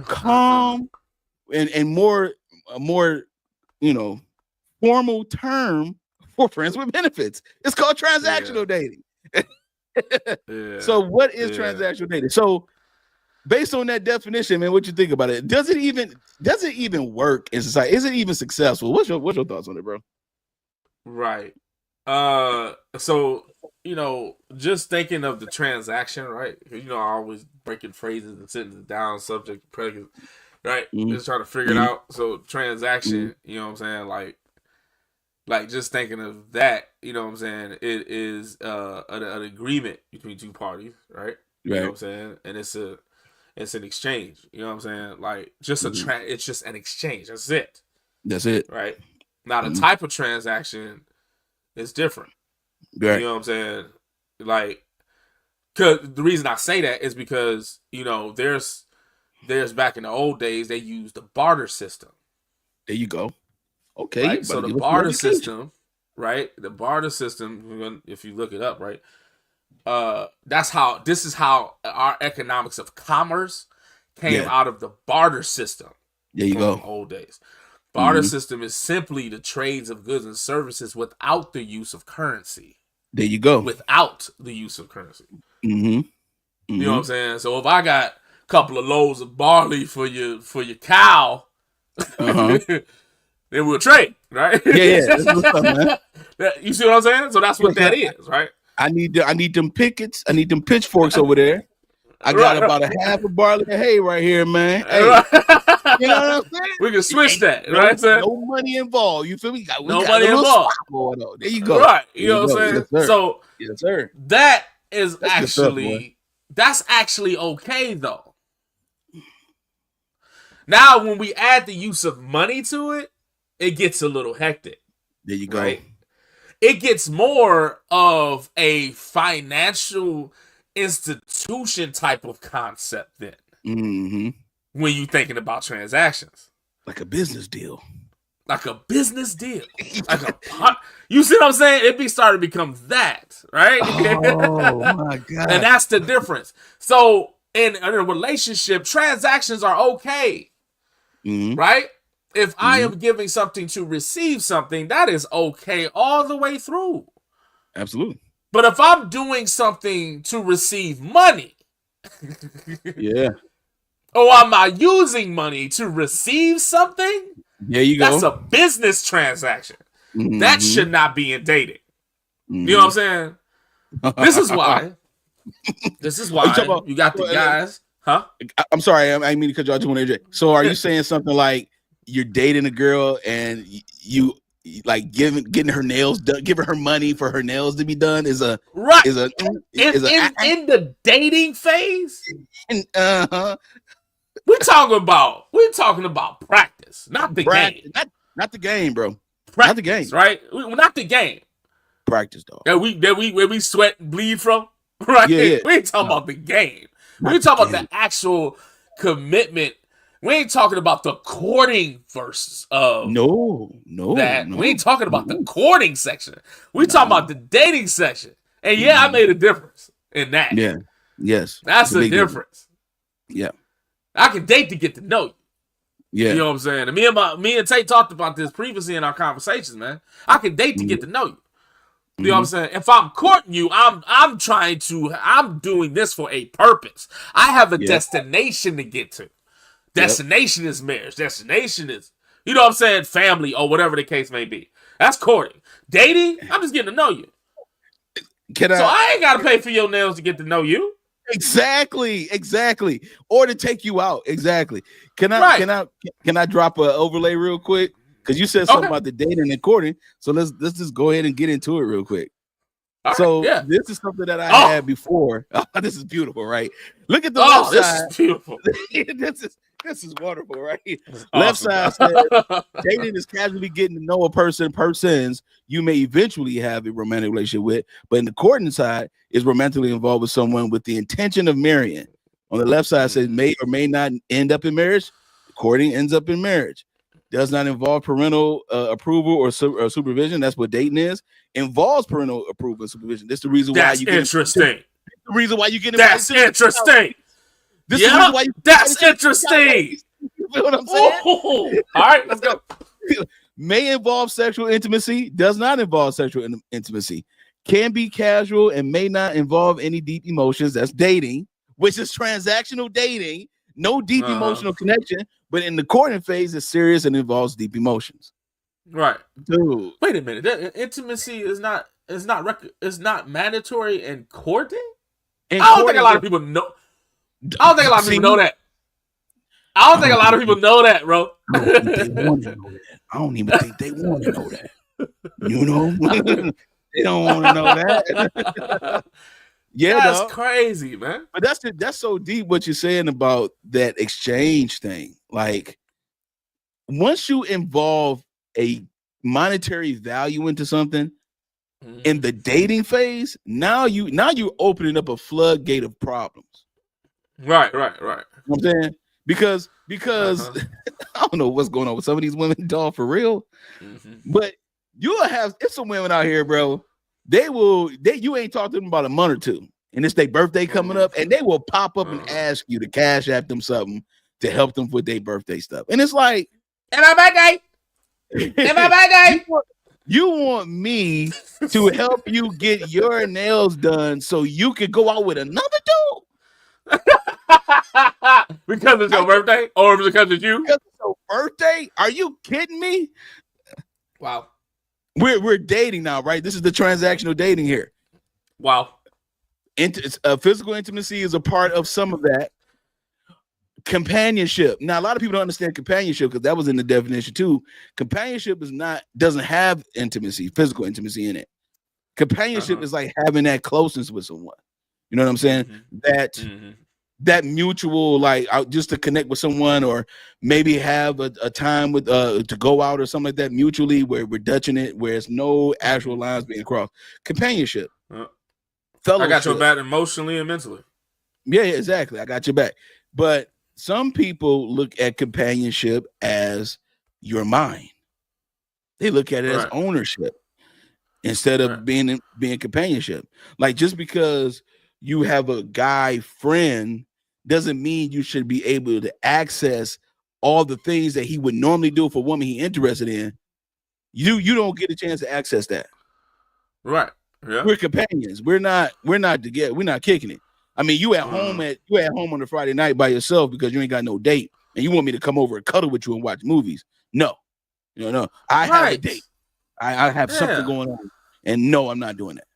calm and more formal term for friends with benefits. It's called transactional dating. So what is transactional dating? So based on that definition, man, what you think about it? Does it even work in society? Is it even successful? What's your thoughts on it, bro? Right. So, just thinking of the transaction, right? I always breaking phrases and sentences down, subject, predicate, right? Just trying to figure it out. So transaction, you know what I'm saying? Like just thinking of that, you know what I'm saying? It is an agreement between two parties, right? You know what I'm saying? And it's an exchange, you know what I'm saying? Like just it's just an exchange. That's it. Right? Now the type of transaction is different. Right. You know what I'm saying? Like, cause the reason I say that is because, there's back in the old days, they used the barter system. There you go. Okay. Right? So the barter system, right? The barter system, if you look it up, right? This is how our economics of commerce came out of the barter system. There you go. The old days. Barter system is simply the trades of goods and services without the use of currency. There you go. Without the use of currency. You know what I'm saying? So if I got a couple of loaves of barley for your cow, then we'll trade, right? Yeah. That's what's up, man. You see what I'm saying? So that's what that is, right? I need them pickets. I need them pitchforks over there. I got about a half a barley of hay right here, man. Hey, you know what I'm saying? We can switch that, right? No money involved. You feel me? No money involved. There you go. Right. You know what I'm saying? Yes, so yes, sir. That's actually okay though. Now, when we add the use of money to it, it gets a little hectic. There you go. Right? It gets more of a financial institution type of concept then. When you thinking about transactions. Like a business deal. You see what I'm saying? It starting to become that, right? Oh my God. And that's the difference. So in a relationship, transactions are okay. Right? If I am giving something to receive something, that is okay all the way through. Absolutely. But if I'm doing something to receive money, or am I using money to receive something? There you go. That's a business transaction. That should not be in dating. You know what I'm saying? This is why. You got the guys. Huh? I'm sorry. I mean to cut you off. So are you saying something like you're dating a girl and you like getting her nails done, giving her money for her nails to be done is a right is a in the dating phase. Uh-huh. We're talking about practice, not the game. Not the game, bro. Practice, not the game, right? Not the game. Practice, dog. That we sweat and bleed from, right? Yeah. We ain't talking about the game. We talking about the actual commitment. We ain't talking about the courting versus no. We ain't talking about the courting section. We talking about the dating section. And I made a difference in that. Yeah. Yes. That's the difference. Yeah. I can date to get to know you. Yeah. You know what I'm saying? And me and Tate talked about this previously in our conversations, man. I can date to get to know you. You know what I'm saying? If I'm courting you, I'm doing this for a purpose. I have a destination to get to. Destination is marriage. Destination is, you know what I'm saying, family or whatever the case may be. That's courting. Dating, I'm just getting to know you. So I ain't got to pay for your nails to get to know you. Exactly. Or to take you out. Exactly. Can I drop an overlay real quick? Because you said something about the dating and courting. So let's just go ahead and get into it real quick. This is something that I had before. This is beautiful, right? Look at the left side. This is beautiful. This is wonderful, right? Left side says dating is casually getting to know a persons you may eventually have a romantic relationship with, but in the courting side is romantically involved with someone with the intention of marrying. On the left side says may or may not end up in marriage. Courting ends up in marriage. Does not involve parental approval or supervision. That's what dating is. Involves parental approval and supervision. That's the reason why you get interesting. The reason why you get that's interesting. This is the reason why you that's interesting. You feel what I'm saying? All right, let's go. May involve sexual intimacy. Does not involve sexual intimacy. Can be casual and may not involve any deep emotions. That's dating, which is transactional dating. No deep emotional connection, but in the courting phase, it's serious and involves deep emotions. Right, dude. Wait a minute. That intimacy is not mandatory in courting. I don't think a lot of people know. I don't think a lot of people know that. I don't think a lot of people know that, bro. I don't even think they want to know that. You know, they don't want to know that. Yeah, that's crazy, man. But that's so deep what you're saying about that exchange thing. Like, once you involve a monetary value into something in the dating phase, now you're opening up a floodgate of problems. Right. You know what I'm saying? Because I don't know what's going on with some of these women, dog, for real. But you'll have some women out here, bro. You ain't talked to them about a month or two, and it's their birthday coming up, and they will pop up and ask you to cash at them something to help them with their birthday stuff. And it's like, and my birthday. You want me to help you get your nails done so you could go out with another dude? Because it's your birthday, or because it's you? Because it's your birthday? Are you kidding me? Wow. We're dating now, right? This is the transactional dating here. Wow. Physical intimacy is a part of some of that. Companionship. Now, a lot of people don't understand companionship because that was in the definition too. Companionship doesn't have intimacy, physical intimacy in it. Companionship is like having that closeness with someone. You know what I'm saying? That mutual, like, just to connect with someone, or maybe have a time with to go out or something like that mutually, where we're Dutching it, where it's no actual lines being crossed. Companionship. I got your back emotionally and mentally. Yeah, exactly. I got your back. But some people look at companionship as you're mine. They look at it as ownership instead of being companionship. Like, just because you have a guy friend doesn't mean you should be able to access all the things that he would normally do for a woman he's interested in. You don't get a chance to access that. Right. Yeah. We're companions. We're not together. We're not kicking it. I mean, you at home on a Friday night by yourself because you ain't got no date, and you want me to come over and cuddle with you and watch movies. No. I have a date. I have something going on. And no, I'm not doing that.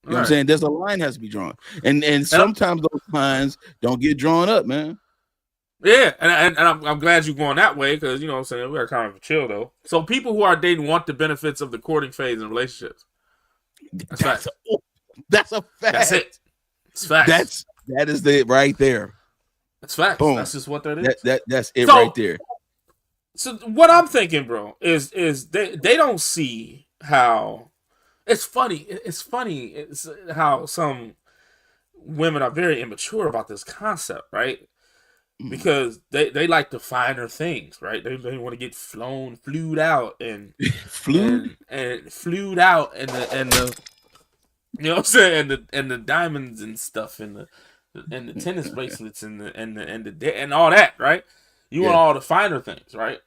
You know what I'm saying? There's a line has to be drawn. And sometimes those lines don't get drawn up, man. Yeah, and I'm glad you're going that way because, you know what I'm saying, we are kind of chill, though. So people who are dating want the benefits of the courting phase in relationships. That's fact. That's a fact. That's it. It's facts. That is it right there. That's facts. Boom. That's just what that is. That's it right there. So what I'm thinking, bro, is they don't see how it's funny. It's how some women are very immature about this concept, right? Because they like the finer things, right? They want to get flued out and flued out and the you know what I'm saying, and the diamonds and stuff and the tennis bracelets and all that, right? You want all the finer things, right?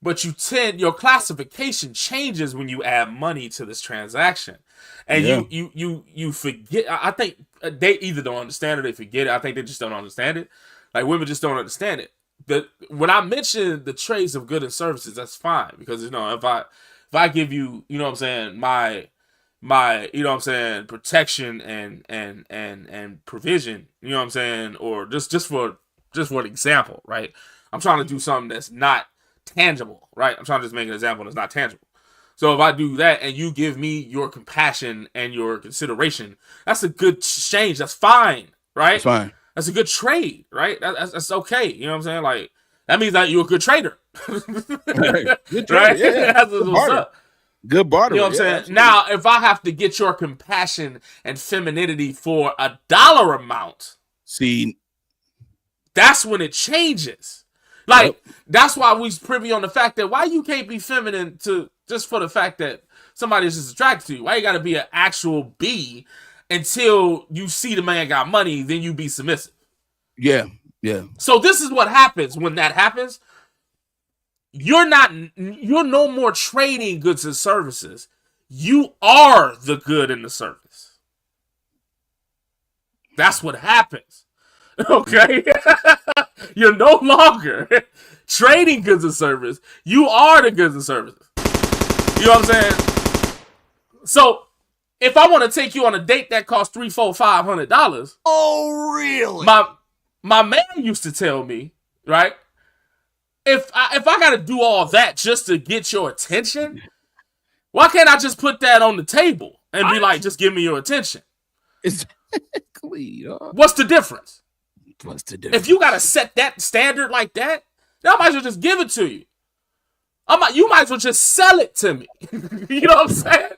But your classification changes when you add money to this transaction, and you forget. I think they either don't understand it or they forget it. I think they just don't understand it. Like women just don't understand it. But when I mention the traits of goods and services, that's fine because, you know, if I give you, you know what I'm saying, my you know what I'm saying, protection and provision, you know what I'm saying, or just for an example, right? I'm trying to do something that's not tangible, right? I'm trying to just make an example that's not tangible. So if I do that and you give me your compassion and your consideration, that's a good exchange. That's fine, right? That's fine. That's a good trade, right? That's okay. You know what I'm saying? Like, that means that you're a good trader. Good trade. Right? Yeah. That's what's up. Good barter. You know what I'm saying? Absolutely. Now, if I have to get your compassion and femininity for a dollar amount, see, that's when it changes. Like, that's why we privy on the fact that why you can't be feminine just for the fact that somebody's just attracted to you. Why you got to be an actual B until you see the man got money, then you be submissive. Yeah. So this is what happens when that happens. You're no more trading goods and services. You are the good and the service. That's what happens. Okay? You're no longer trading goods and services. You are the goods and services. You know what I'm saying? So if I want to take you on a date that costs $300, $400, $500. Oh, really? My man used to tell me, right? If I got to do all that just to get your attention, why can't I just put that on the table and be like, just give me your attention? Exactly. What's the difference? If you got to set that standard like that, then I might as well just give it to you. You might as well just sell it to me. You know what I'm saying?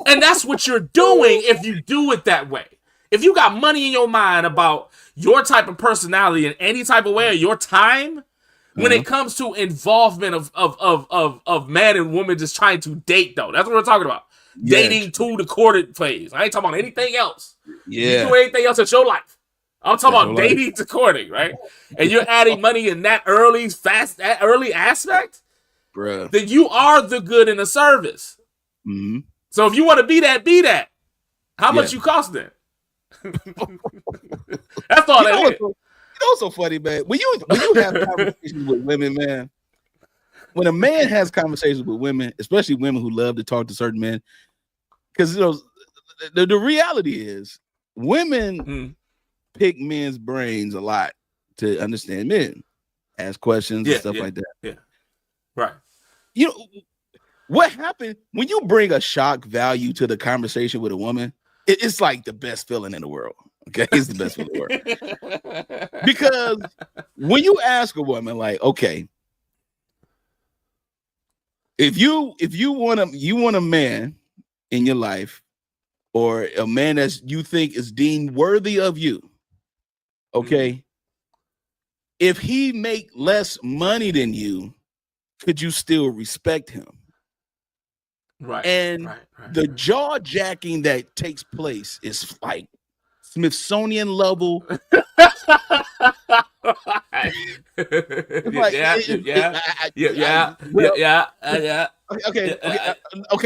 And that's what you're doing if you do it that way. If you got money in your mind about your type of personality in any type of way or your time, when it comes to involvement of man and woman just trying to date, though, that's what we're talking about. Yeah. Dating to the courted phase. I ain't talking about anything else. Yeah. You do anything else in your life. I'm talking about dating to courting, right? And you're adding money in that early aspect, bruh, then you are the good in the service. Mm-hmm. So if you want to be that. How much you cost then? That's all that is. You know what's so funny, man? When you have conversations with women, man, when a man has conversations with women, especially women who love to talk to certain men, because, you know, the reality is women pick men's brains a lot to understand men, ask questions and stuff like that. Yeah, right. You know, what happened when you bring a shock value to the conversation with a woman? It's like the best feeling in the world. Okay, it's the best feeling in the world. Because when you ask a woman, like, okay, if you want a man in your life, or a man that you think is deemed worthy of you, okay, if he make less money than you, could you still respect him? Right. And the jaw jacking that takes place is like Smithsonian level. Okay.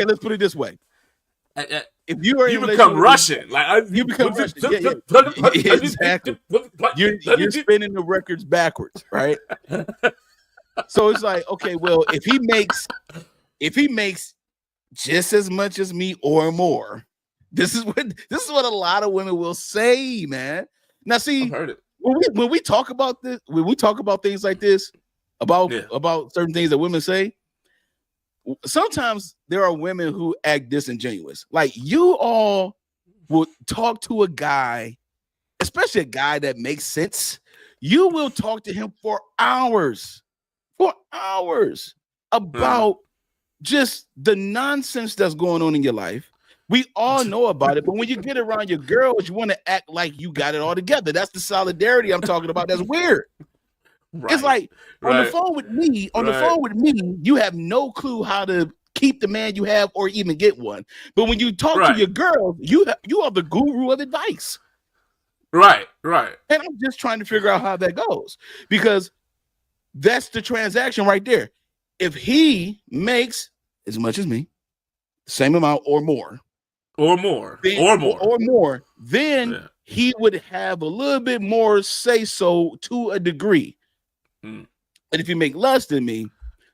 Let's put it this way. If you are, you become Russian. Like you become Russian. Yeah. Exactly. You're spinning the records backwards, right? So it's like, okay, well, if he makes just as much as me or more, this is what a lot of women will say, man. Now, see, I've heard it. when we talk about this, when we talk about things like this, about certain things that women say, sometimes there are women who act disingenuous. Like you all will talk to a guy, especially a guy that makes sense. You will talk to him for hours about just the nonsense that's going on in your life. We all know about it, but when you get around your girls, you want to act like you got it all together. That's the solidarity I'm talking about. That's weird. Right. It's like on the phone with me, you have no clue how to keep the man you have or even get one. But when you talk to your girls, you are the guru of advice. Right. And I'm just trying to figure out how that goes, because that's the transaction right there. If he makes as much as me, the same amount or more, then he would have a little bit more say so to a degree. And if you make less than me,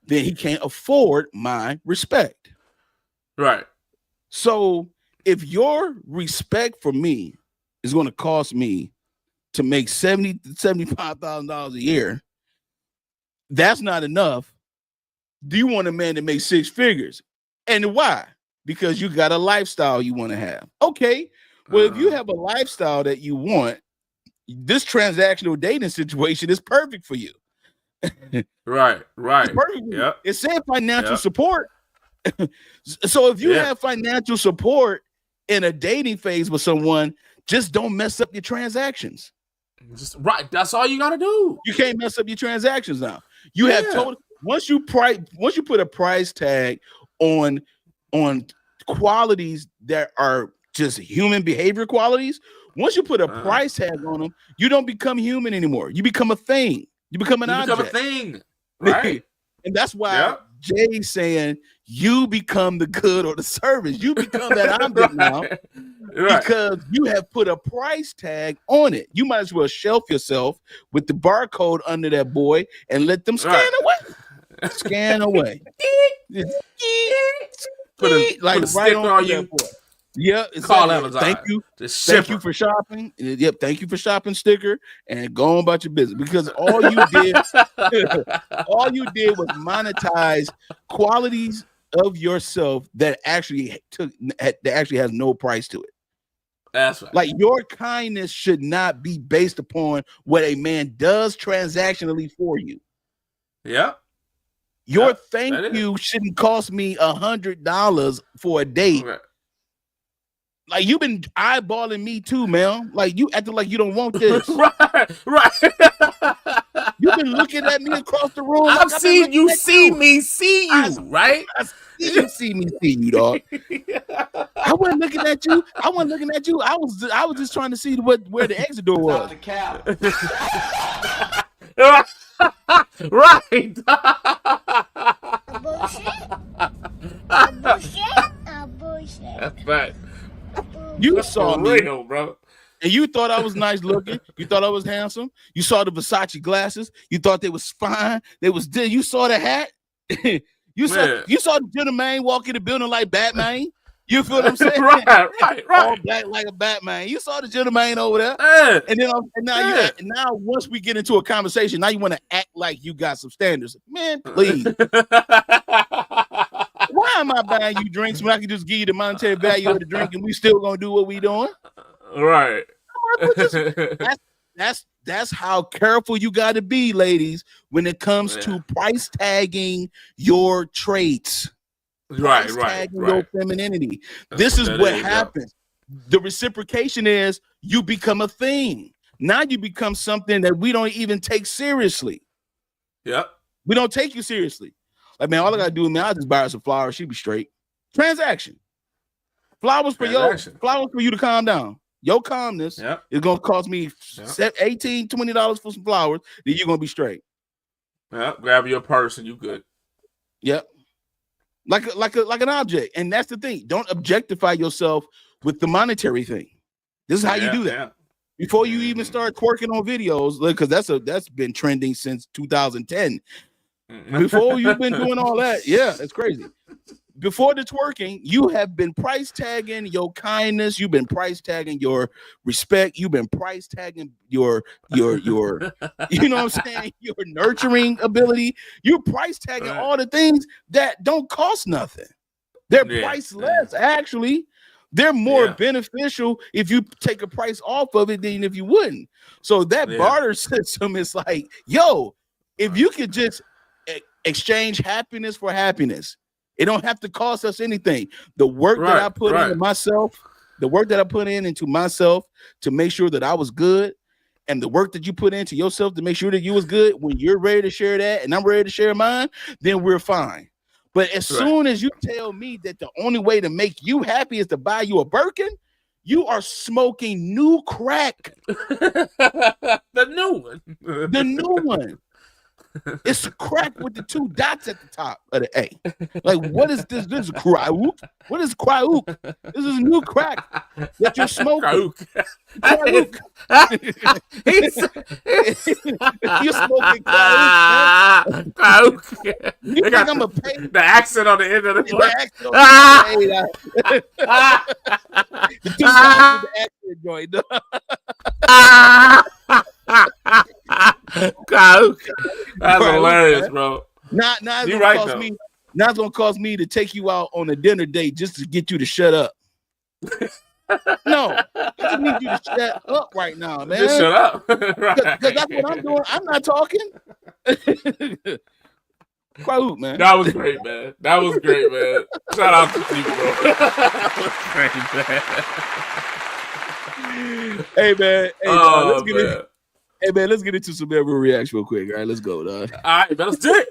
then he can't afford my respect. Right. So if your respect for me is going to cost me to make $75,000 a year, that's not enough. Do you want a man that makes six figures? And why? Because you got a lifestyle you want to have. Okay. Well, if you have a lifestyle that you want, this transactional dating situation is perfect for you. Right. Yep. It said financial support. So if you have financial support in a dating phase with someone, just don't mess up your transactions. That's all you gotta do. You can't mess up your transactions now. You have total once you put a price tag on qualities that are just human behavior qualities. Once you put a price tag on them, you don't become human anymore. You become a thing. You become an object. Become a thing. Right. And that's why Jay's saying you become the good or the service. You become that object now because you have put a price tag on it. You might as well shelf yourself with the barcode under that boy and let them scan away. Scan away. Put a sticker on you. Yeah, call Amazon. Thank you for shopping. Yep, thank you for shopping sticker and go on about your business, because all you did was monetize qualities of yourself that actually has no price to it. That's right. Like your kindness should not be based upon what a man does transactionally for you. Yeah. Your thank you shouldn't cost me $100 for a date. Right. Like you've been eyeballing me too, man. Like you acting like you don't want this. Right. You've been looking at me across the room. I've seen you see me see you, right? I see you see me see you, dog. I wasn't looking at you. I was just trying to see where the exit door was. The cap. Right. Bullshit. That's right. You saw me, real, bro. And you thought I was nice looking. You thought I was handsome. You saw the Versace glasses. You thought they was fine. You saw the hat. you saw the gentleman walk in the building like Batman. You feel what I'm saying? Right. All black like a Batman. You saw the gentleman over there. And then now once we get into a conversation, now you want to act like you got some standards. Man, please. Why am I buying you drinks when I can just give you the monetary value of the drink and we still gonna do what we doing? Right. That's how careful you got to be, ladies, when it comes to price tagging your traits. Right. Your femininity. This is what happens. The reciprocation is you become a thing. Now you become something that we don't even take seriously. Yep. We don't take you seriously. Like, man, all I gotta do, man, I'll just buy her some flowers. She'll be straight. Transaction. Flowers for you to calm down. Your calmness is gonna cost me $18, $20 for some flowers. Then you're gonna be straight. Yeah, grab your purse and you good. Yep. Like an object. And that's the thing. Don't objectify yourself with the monetary thing. This is how you do that. Yeah. Before you even start twerking on videos, because that's been trending since 2010. Before you've been doing all that, it's crazy. before the twerking, you have been price tagging your kindness. You've been price tagging your respect. You've been price tagging your you know what I'm saying? Your nurturing ability. You're price tagging all the things that don't cost nothing. They're priceless, actually. They're more beneficial if you take a price off of it than if you wouldn't. So that barter system is like, yo, if you could just exchange happiness for happiness, it don't have to cost us anything. The work that I put into myself, to make sure that I was good, and the work that you put into yourself to make sure that you was good, when you're ready to share that and I'm ready to share mine, then we're fine. But as soon as you tell me that the only way to make you happy is to buy you a Birkin, you are smoking new crack. The new one. The new one. It's crack with the 2 dots at the top of the A. Like, what is this? This is Krauk. What is Krauk? This is new crack that you're smoking. Krauk. You're smoking Krauk. You think I'm gonna pay the accent on the end of the word? The 2 dots with the accent joint. That's hilarious, bro. Now it's gonna cost me to take you out on a dinner date just to get you to shut up. No, I just need you to shut up right now, man. Just shut up. Because that's what I'm doing. I'm not talking. Quite man. That was great, man. That was great, man. Shout out to you, bro. That was great, man. Hey, man, let's get into some MALEROOM reaction real quick. All right, let's go, dog. All right, man, let's do it.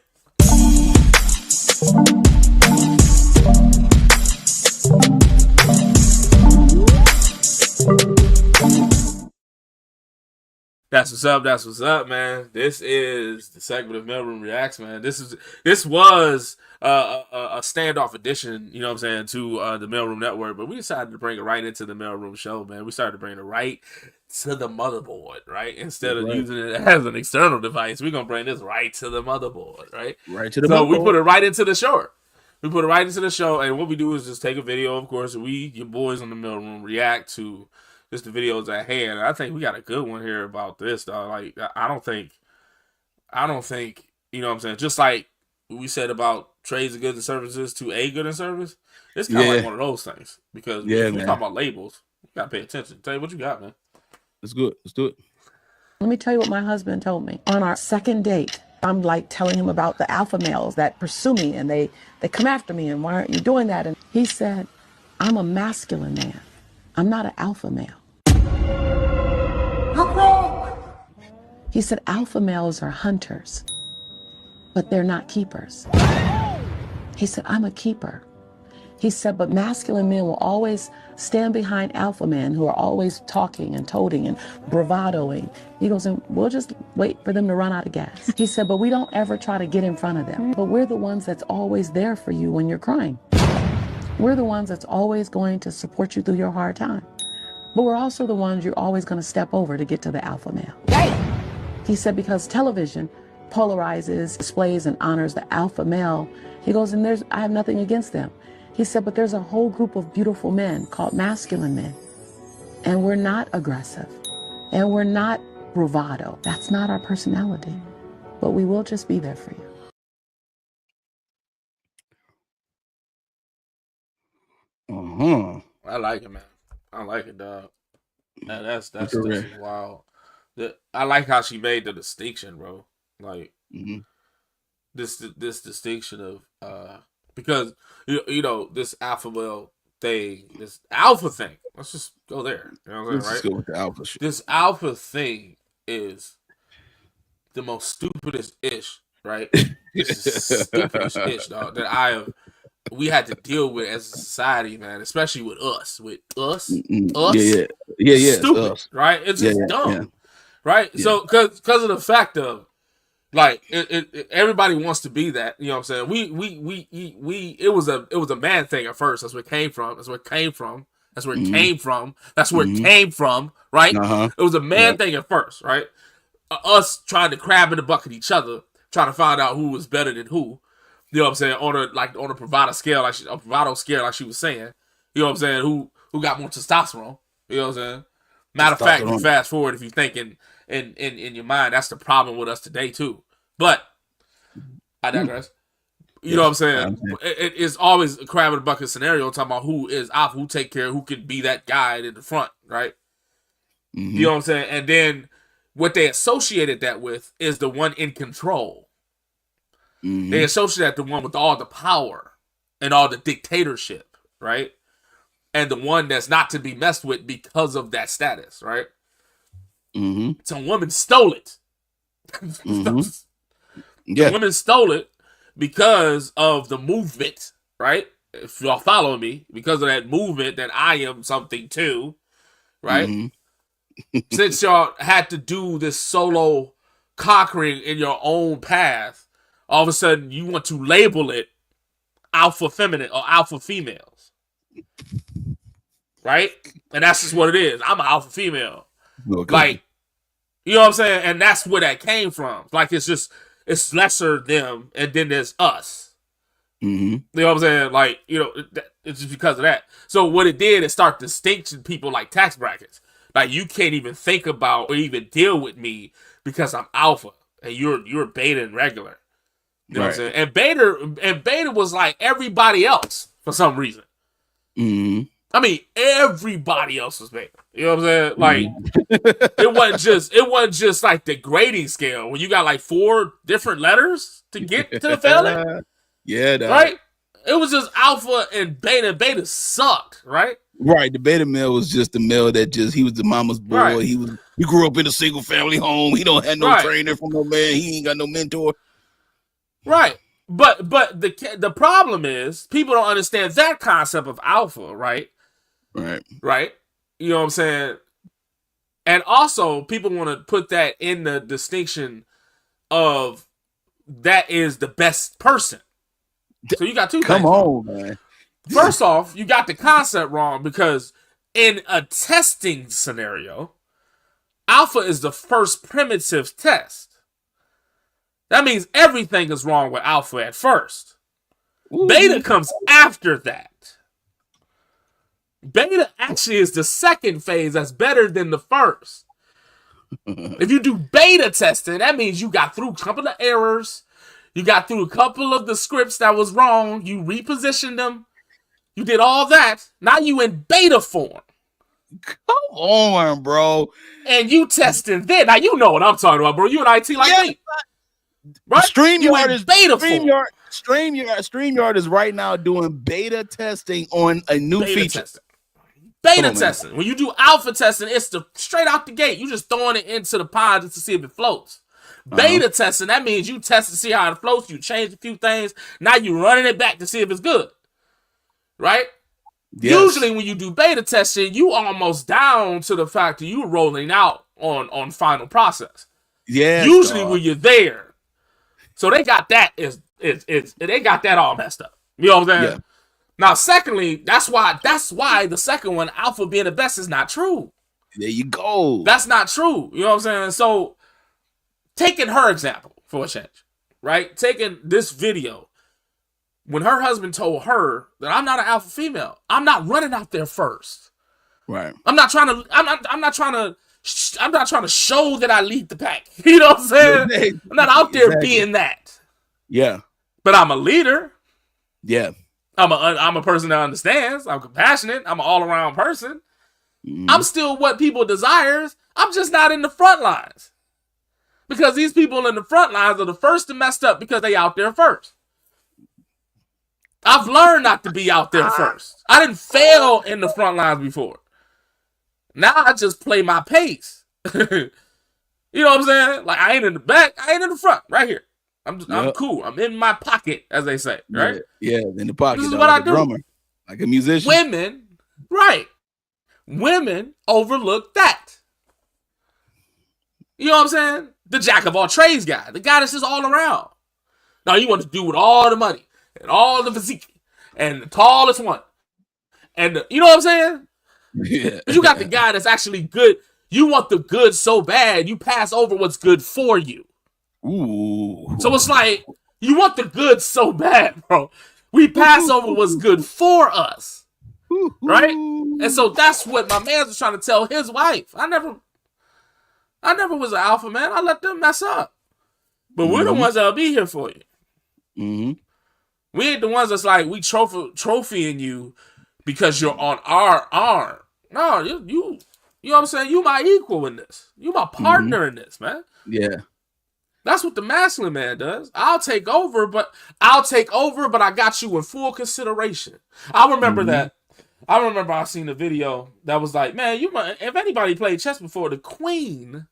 That's what's up. That's what's up, man. This is the segment of MALEROOM Reacts, man. This was a standoff edition, you know what I'm saying, to the MALEROOM Network, but we decided to bring it right into the MALEROOM show, man. We started to bring it right to the motherboard, right? Instead of using it as an external device, we're gonna bring this right to the motherboard, right? Right to the motherboard. So we put it right into the show. And what we do is just take a video, of course, your boys on the MALEROOM react to just the videos at hand. And I think we got a good one here about this, though. Like, I don't think, you know what I'm saying? Just like we said about trades of goods and services to a good and service, it's kind of like one of those things. Because when we talk about labels, you got to pay attention. Tell you what you got, man. Let's do it. Let's do it. Let me tell you what my husband told me. On our second date, I'm like telling him about the alpha males that pursue me and they come after me and why aren't you doing that? And he said, I'm a masculine man. I'm not an alpha male. You're wrong. He said alpha males are hunters, but they're not keepers. He said, I'm a keeper. He said, but masculine men will always stand behind alpha men who are always talking and toting and bravadoing. He goes, and we'll just wait for them to run out of gas. He said, but we don't ever try to get in front of them. But we're the ones that's always there for you when you're crying. We're the ones that's always going to support you through your hard time. But we're also the ones you're always going to step over to get to the alpha male. He said, because television polarizes, displays, and honors the alpha male. He goes, and I have nothing against them. He said, but there's a whole group of beautiful men called masculine men. And we're not aggressive. And we're not bravado. That's not our personality. But we will just be there for you. I like it, man. I like it, dog. Man, that's wild. I like how she made the distinction, bro. Like this distinction of because you know this alpha male thing, this alpha thing. Let's just go there. You know what I'm saying, right? Let's go with the alpha shit. This alpha thing is the most stupidest ish, right? This is the stupidest ish, dog, that we had to deal with as a society, man, especially with us. Yeah, stupid, us. Right? It's just dumb, right? Yeah. So, because of the fact of, like, everybody wants to be that. You know what I'm saying? It was a man thing at first. That's where it came from. Right? It was a man thing at first, right? Us trying to crab in the bucket each other, trying to find out who was better than who. You know what I'm saying? On a provider scale, like a bravado scale, like she was saying. You know what I'm saying? Who got more testosterone? You know what I'm saying? Matter of fact, you fast forward if you think in your mind, that's the problem with us today too. But I digress. You know what I'm saying? It's always a crab in a bucket scenario talking about who is alpha, who take care, who can be that guy in the front, right? Mm-hmm. You know what I'm saying? And then what they associated that with is the one in control. Mm-hmm. They associate the one with all the power and all the dictatorship, right? And the one that's not to be messed with because of that status, right? Mm-hmm. Some women stole it. Mm-hmm. The women stole it because of the movement, right? If y'all follow me, because of that movement that I am something too, right? Mm-hmm. Since y'all had to do this solo conquering in your own path, all of a sudden you want to label it alpha feminine or alpha females, right? And that's just what it is. I'm an alpha female. Okay. Like, you know what I'm saying? And that's where that came from. Like, it's lesser them, and then there's us. Mm-hmm. You know what I'm saying? Like, you know, it's just because of that. So what it did is start distinction people like tax brackets. Like, you can't even think about or even deal with me because I'm alpha and you're beta and regular. You know what I'm saying? And beta was like everybody else for some reason. Mm-hmm. I mean, everybody else was beta. You know what I'm saying? Like, it wasn't just like the grading scale when you got like 4 different letters to get to the failing. Yeah, right. It was just alpha and beta. Beta sucked, right? Right. The beta male was just the male that he was the mama's boy. Right. He grew up in a single family home. He don't have no trainer from no man. He ain't got no mentor. Right. But the problem is people don't understand that concept of alpha, right? Right. You know what I'm saying? And also people want to put that in the distinction of that is the best person. So you got 2 things. Come on, man. First off, you got the concept wrong because in a testing scenario, alpha is the first primitive test. That means everything is wrong with alpha at first. Ooh. Beta comes after that. Beta actually is the second phase that's better than the first. If you do beta testing, that means you got through a couple of errors. You got through a couple of the scripts that was wrong. You repositioned them. You did all that. Now you in beta form. Come on, bro. And you testing then. Now you know what I'm talking about, bro. You in IT like me. Right? StreamYard is beta form. StreamYard is right now doing beta testing on a new feature. Testing. Beta testing. When you do alpha testing, it's the straight out the gate. You just throwing it into the pod just to see if it floats. Beta testing, that means you test to see how it floats. You change a few things. Now you're running it back to see if it's good. Right? Yes. Usually when you do beta testing, you almost down to the fact that you're rolling out on final process. Yeah. Usually when you're there. So they got that they got that all messed up. You know what I'm saying? Yeah. Now, secondly, that's why the second one, alpha being the best, is not true. There you go. That's not true. You know what I'm saying? So taking her example for a change, right? Taking this video, when her husband told her that I'm not an alpha female, I'm not running out there first. Right. I'm not trying to show that I lead the pack. You know what I'm saying? I'm not out there being that. Yeah. But I'm a leader. Yeah. I'm a person that understands. I'm compassionate. I'm an all-around person. Mm. I'm still what people desires. I'm just not in the front lines. Because these people in the front lines are the first to mess up because they out there first. I've learned not to be out there first. I didn't fail in the front lines before. Now I just play my pace. You know what I'm saying? Like, I ain't in the back. I ain't in the front. Right here. I'm cool. I'm in my pocket, as they say. Right? Yeah, in the pocket. This is what I do. Drummer, like a musician. Women overlook that. You know what I'm saying? The jack of all trades guy. The guy that's just all around. Now you want to do with all the money and all the physique and the tallest one. And you know what I'm saying? Yeah. But you got the guy that's actually good. You want the good so bad, you pass over what's good for you. Ooh. So it's like You want the good so bad, bro. We pass over what's good for us, right? And so that's what my man was trying to tell his wife. I never was an alpha man. I let them mess up. But we're the ones that'll be here for you. Mm-hmm. We ain't the ones that's like, we trophying you because you're on our arm. No, you know what I'm saying? You my equal in this. You my partner in this, man. Yeah. That's what the masculine man does. I'll take over, but I got you in full consideration. I remember that. I remember I seen a video that was like, man, if anybody played chess before, the queen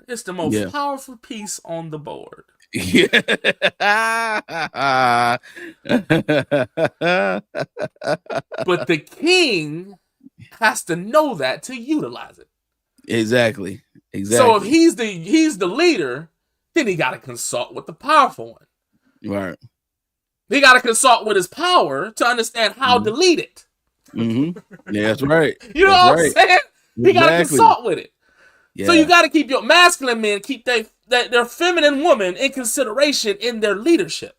is the most powerful piece on the board. Yeah. But the king has to know that to utilize it. Exactly. So if he's the leader, then he got to consult with the powerful one. Right. He got to consult with his power to understand how to lead it. Mm-hmm. Yeah, that's right. You know what I'm saying? He got to consult with it. Yeah. So you got to keep your masculine men, keep their feminine woman in consideration in their leadership.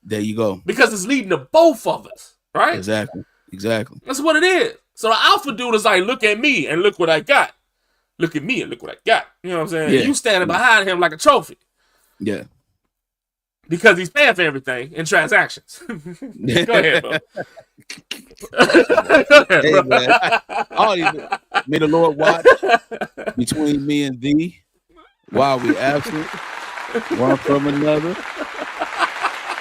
There you go. Because it's leading to both of us, right? Exactly. That's what it is. So the alpha dude is like, look at me and look what I got. Look at me and look what I got. You know what I'm saying? Yeah. You standing behind him like a trophy. Yeah. Because he's paying for everything in transactions. Go ahead, bro. Hey, man. May the Lord watch between me and thee while we absent one from another.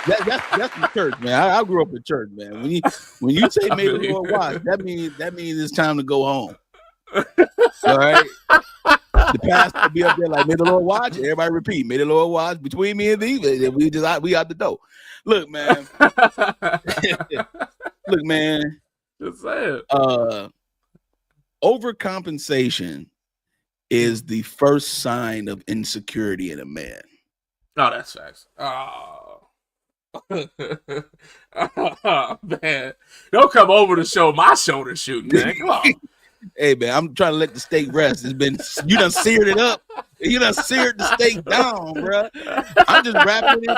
That's the church, man. I grew up in church, man. When you say may the Lord watch, that means it's time to go home. All right. The pastor will be up there like, may the Lord watch. Everybody repeat, may the Lord watch between me and thee. We out the door. Look, man. Look, man. Just saying. Overcompensation is the first sign of insecurity in a man. Oh, that's facts. Oh, man. Don't come over to show my shoulder shooting, man. Come on. Hey, man, I'm trying to let the steak rest. You done seared it up. You done seared the steak down, bro. I'm just wrapping it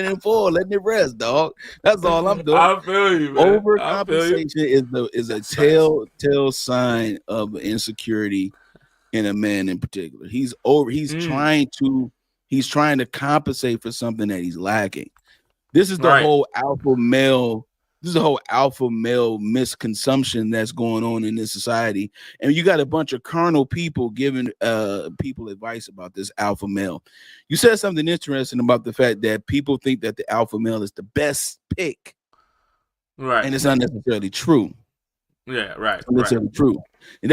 in foil. Letting it rest, dog. That's all I'm doing. I feel you, man. Overcompensation is a telltale sign of insecurity in a man in particular. He's trying to compensate for something that he's lacking. This is the whole alpha male. This is a whole alpha male misconsumption that's going on in this society. And you got a bunch of carnal people giving people advice about this alpha male. You said something interesting about the fact that people think that the alpha male is the best pick. Right. And it's not necessarily true. Yeah, right. It's not necessarily true. It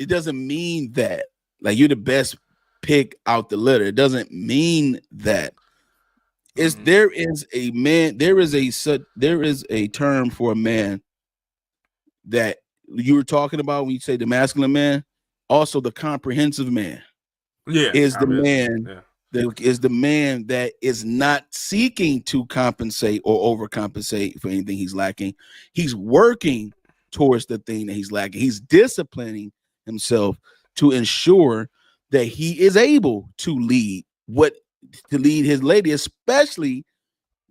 doesn't mean that. Like you're the best pick out the litter. It doesn't mean that. There is a term for a man that you were talking about when you say the masculine man, also the comprehensive man. Yeah, is the man that is not seeking to compensate or overcompensate for anything he's lacking. He's working towards the thing that he's lacking. He's disciplining himself to ensure that he is able to lead his lady, especially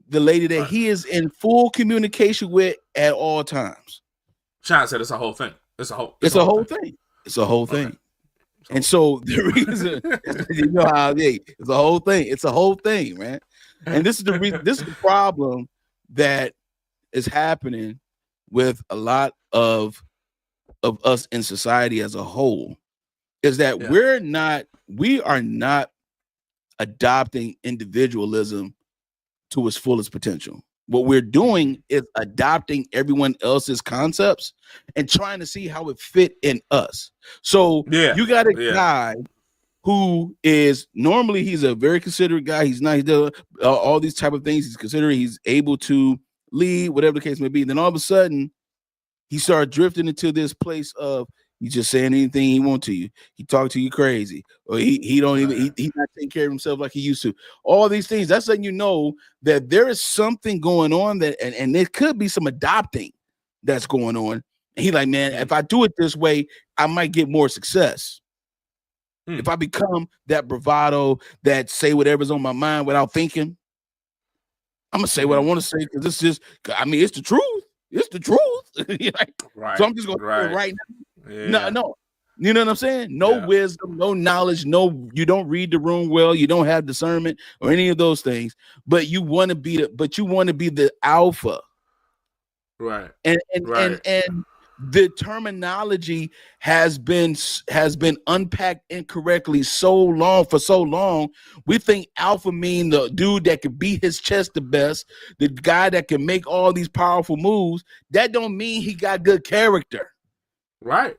the lady that he is in full communication with at all times. Sean said it's a whole thing. It's a whole thing. It's a whole thing. And so the reason, you know how it's a whole thing. It's a whole thing, man. And this is the reason. This is the problem that is happening with a lot of us in society as a whole. Is that we are not adopting individualism to its fullest potential. What we're doing is adopting everyone else's concepts and trying to see how it fit in us. So you got a guy who is normally he's a very considerate guy. He's not, he does all these type of things. He's considerate. He's able to lead, whatever the case may be. Then all of a sudden, he started drifting into this place of he's just saying anything he wants to you. He talk to you crazy, or he's not taking care of himself like he used to. All these things, that's letting you know that there is something going on that, and there could be some adopting that's going on. And he like, man, if I do it this way, I might get more success. If I become that bravado that say whatever's on my mind without thinking, I'm gonna say what I want to say because it's just, I mean, it's the truth. It's the truth. Like, right. So I'm just gonna say it right now. Yeah. No. You know what I'm saying? No wisdom, no knowledge, no, you don't read the room well, you don't have discernment or any of those things, but you want to be the alpha. Right. And the terminology has been unpacked incorrectly for so long. We think alpha mean the dude that can beat his chest the best, the guy that can make all these powerful moves. That don't mean he got good character. Right.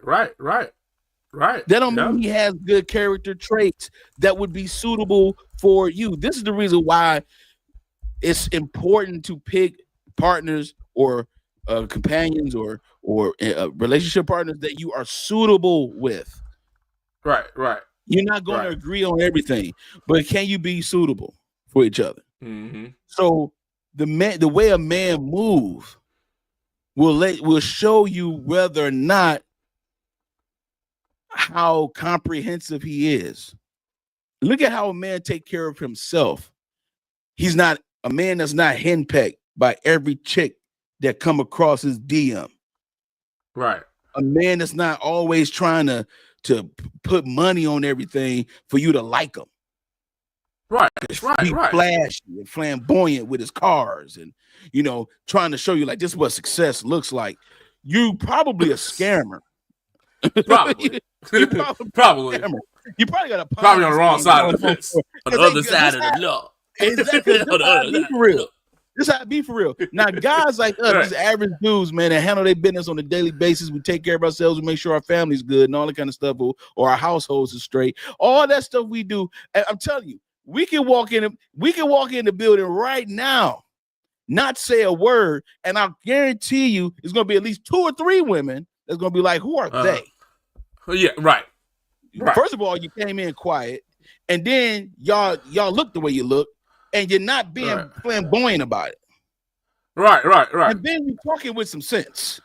That don't mean he has good character traits that would be suitable for you. This is the reason why it's important to pick partners or companions or relationship partners that you are suitable with. Right. You're not going to agree on everything, but can you be suitable for each other? Mm-hmm. So the way a man moves will show you whether or not how comprehensive he is. Look at how a man take care of himself. He's not a man that's not henpecked by every chick that come across his DM. Right. A man that's not always trying to put money on everything for you to like him. Right. Be flashy and flamboyant with his cars and, trying to show you like this is what success looks like. You probably a scammer. Probably. Probably. You probably got probably on the wrong side of the fence. On the other side of the law. Exactly. Be for real. This how it be for real. Now, guys like us, these average dudes, man, that handle their business on a daily basis. We take care of ourselves. We make sure our family's good and all that kind of stuff, or our households are straight. All that stuff we do. And I'm telling you, we can walk in the building right now, not say a word, and I'll guarantee you, it's gonna be at least 2 or 3 women that's gonna be like, "Who are they?" Yeah, right. First of all, you came in quiet, and then y'all look the way you look, and you're not being flamboyant about it. Right. And then you're talking with some sense.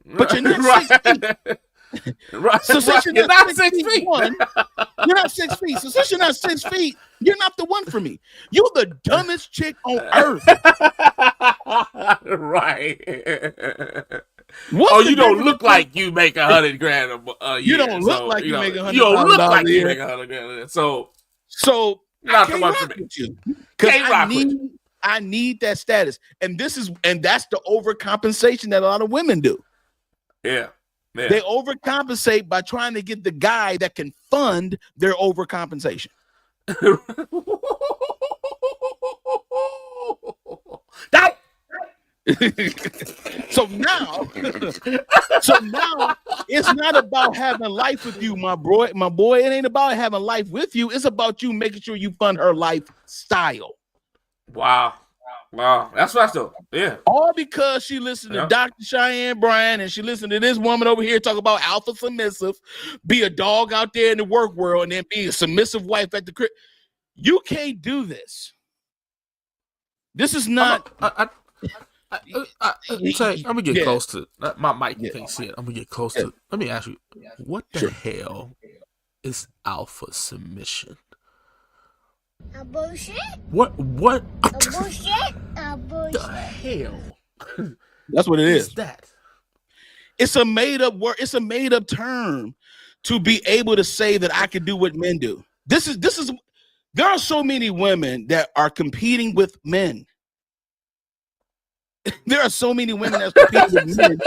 But you're not 6 feet. Right. So since you're not 6 feet. You're not 6 feet. So since you're not 6 feet, you're not the one for me. You're the dumbest chick on earth. Right. You don't look like you make $100,000 a year. You don't look like you make $100,000. You don't look like you make $100,000 a year. So not the one for me. Because I need that status, and that's the overcompensation that a lot of women do. Yeah. They overcompensate by trying to get the guy that can fund their overcompensation. So now it's not about having life with you, my boy. It ain't about having life with you. It's about you making sure you fund her lifestyle. Wow. That's what I thought. Yeah. All because she listened to Dr. Cheyenne Bryan and she listened to this woman over here talk about alpha submissive, be a dog out there in the work world, and then be a submissive wife at the crib. You can't do this. This is not. I'm gonna get close to my mic. You can't see it. I'm gonna get close to. Let me ask you, what the hell is alpha submission? A bullshit. What? A bullshit. A bullshit. The hell? That's what it is. That? It's a made up word. It's a made up term to be able to say that I can do what men do. This is. There are so many women that are competing with men. There are so many women that's competing with men,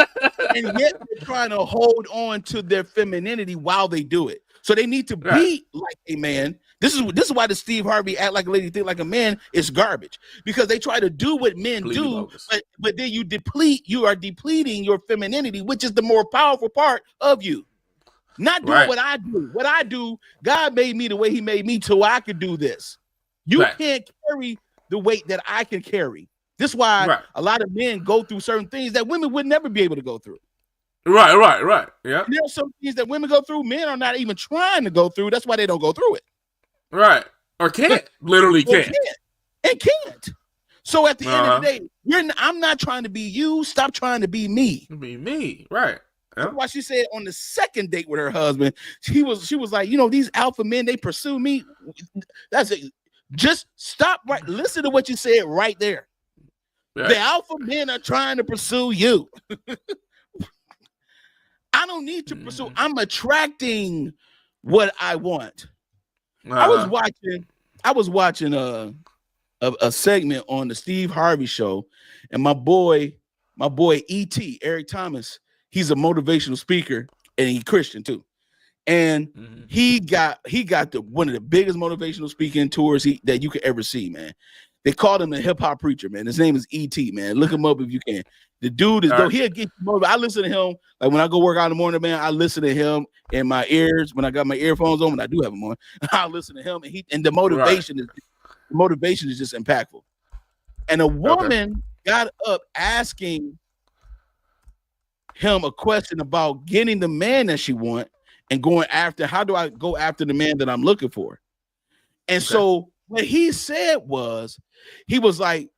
and yet they're trying to hold on to their femininity while they do it. So they need to be like a man. This is why the Steve Harvey act like a lady, think like a man is garbage, because they try to do what men do, but then you are depleting your femininity, which is the more powerful part of you. Not doing what I do. What I do, God made me the way he made me so I could do this. You can't carry the weight that I can carry. This is why a lot of men go through certain things that women would never be able to go through. Right. Yeah. And there are some things that women go through, men are not even trying to go through. That's why they don't go through it. Right. Or can't. Literally can't. And can't. So at the end of the day, I'm not trying to be you. Stop trying to be me. Be me. Right. That's why she said on the second date with her husband, she was like, you know, these alpha men, they pursue me. That's it. Just stop right. Listen to what you said right there. Right. The alpha men are trying to pursue you. I don't need to pursue. I'm attracting what I want. I was watching a segment on the Steve Harvey show, and my boy E.T. Eric Thomas, he's a motivational speaker and he's Christian too. And he got one of the biggest motivational speaking tours that you could ever see, man. They called him the hip hop preacher, man. His name is E.T., man. Look him up if you can. The dude is though he'll get you motivated. I listen to him like when I go work out in the morning, man. I listen to him in my ears when I got my earphones on. When I do have them on, I listen to him, and the motivation is just impactful. And a woman got up asking him a question about getting the man that she want and going after. How do I go after the man that I'm looking for? And so what he said was, he was like,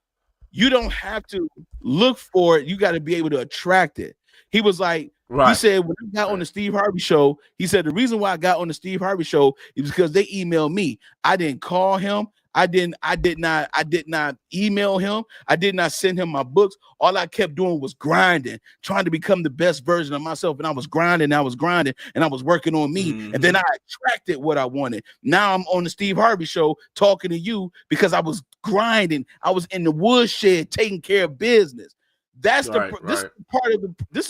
you don't have to look for it. You got to be able to attract it. He was like, he said, when I got on the Steve Harvey show, he said, the reason why I got on the Steve Harvey show is because they emailed me. I didn't call him. I did not email him. I did not send him my books. All I kept doing was grinding, trying to become the best version of myself. And I was grinding, and I was working on me. And then I attracted what I wanted. Now I'm on the Steve Harvey show talking to you because I was grinding. I was in the woodshed taking care of business. That's this is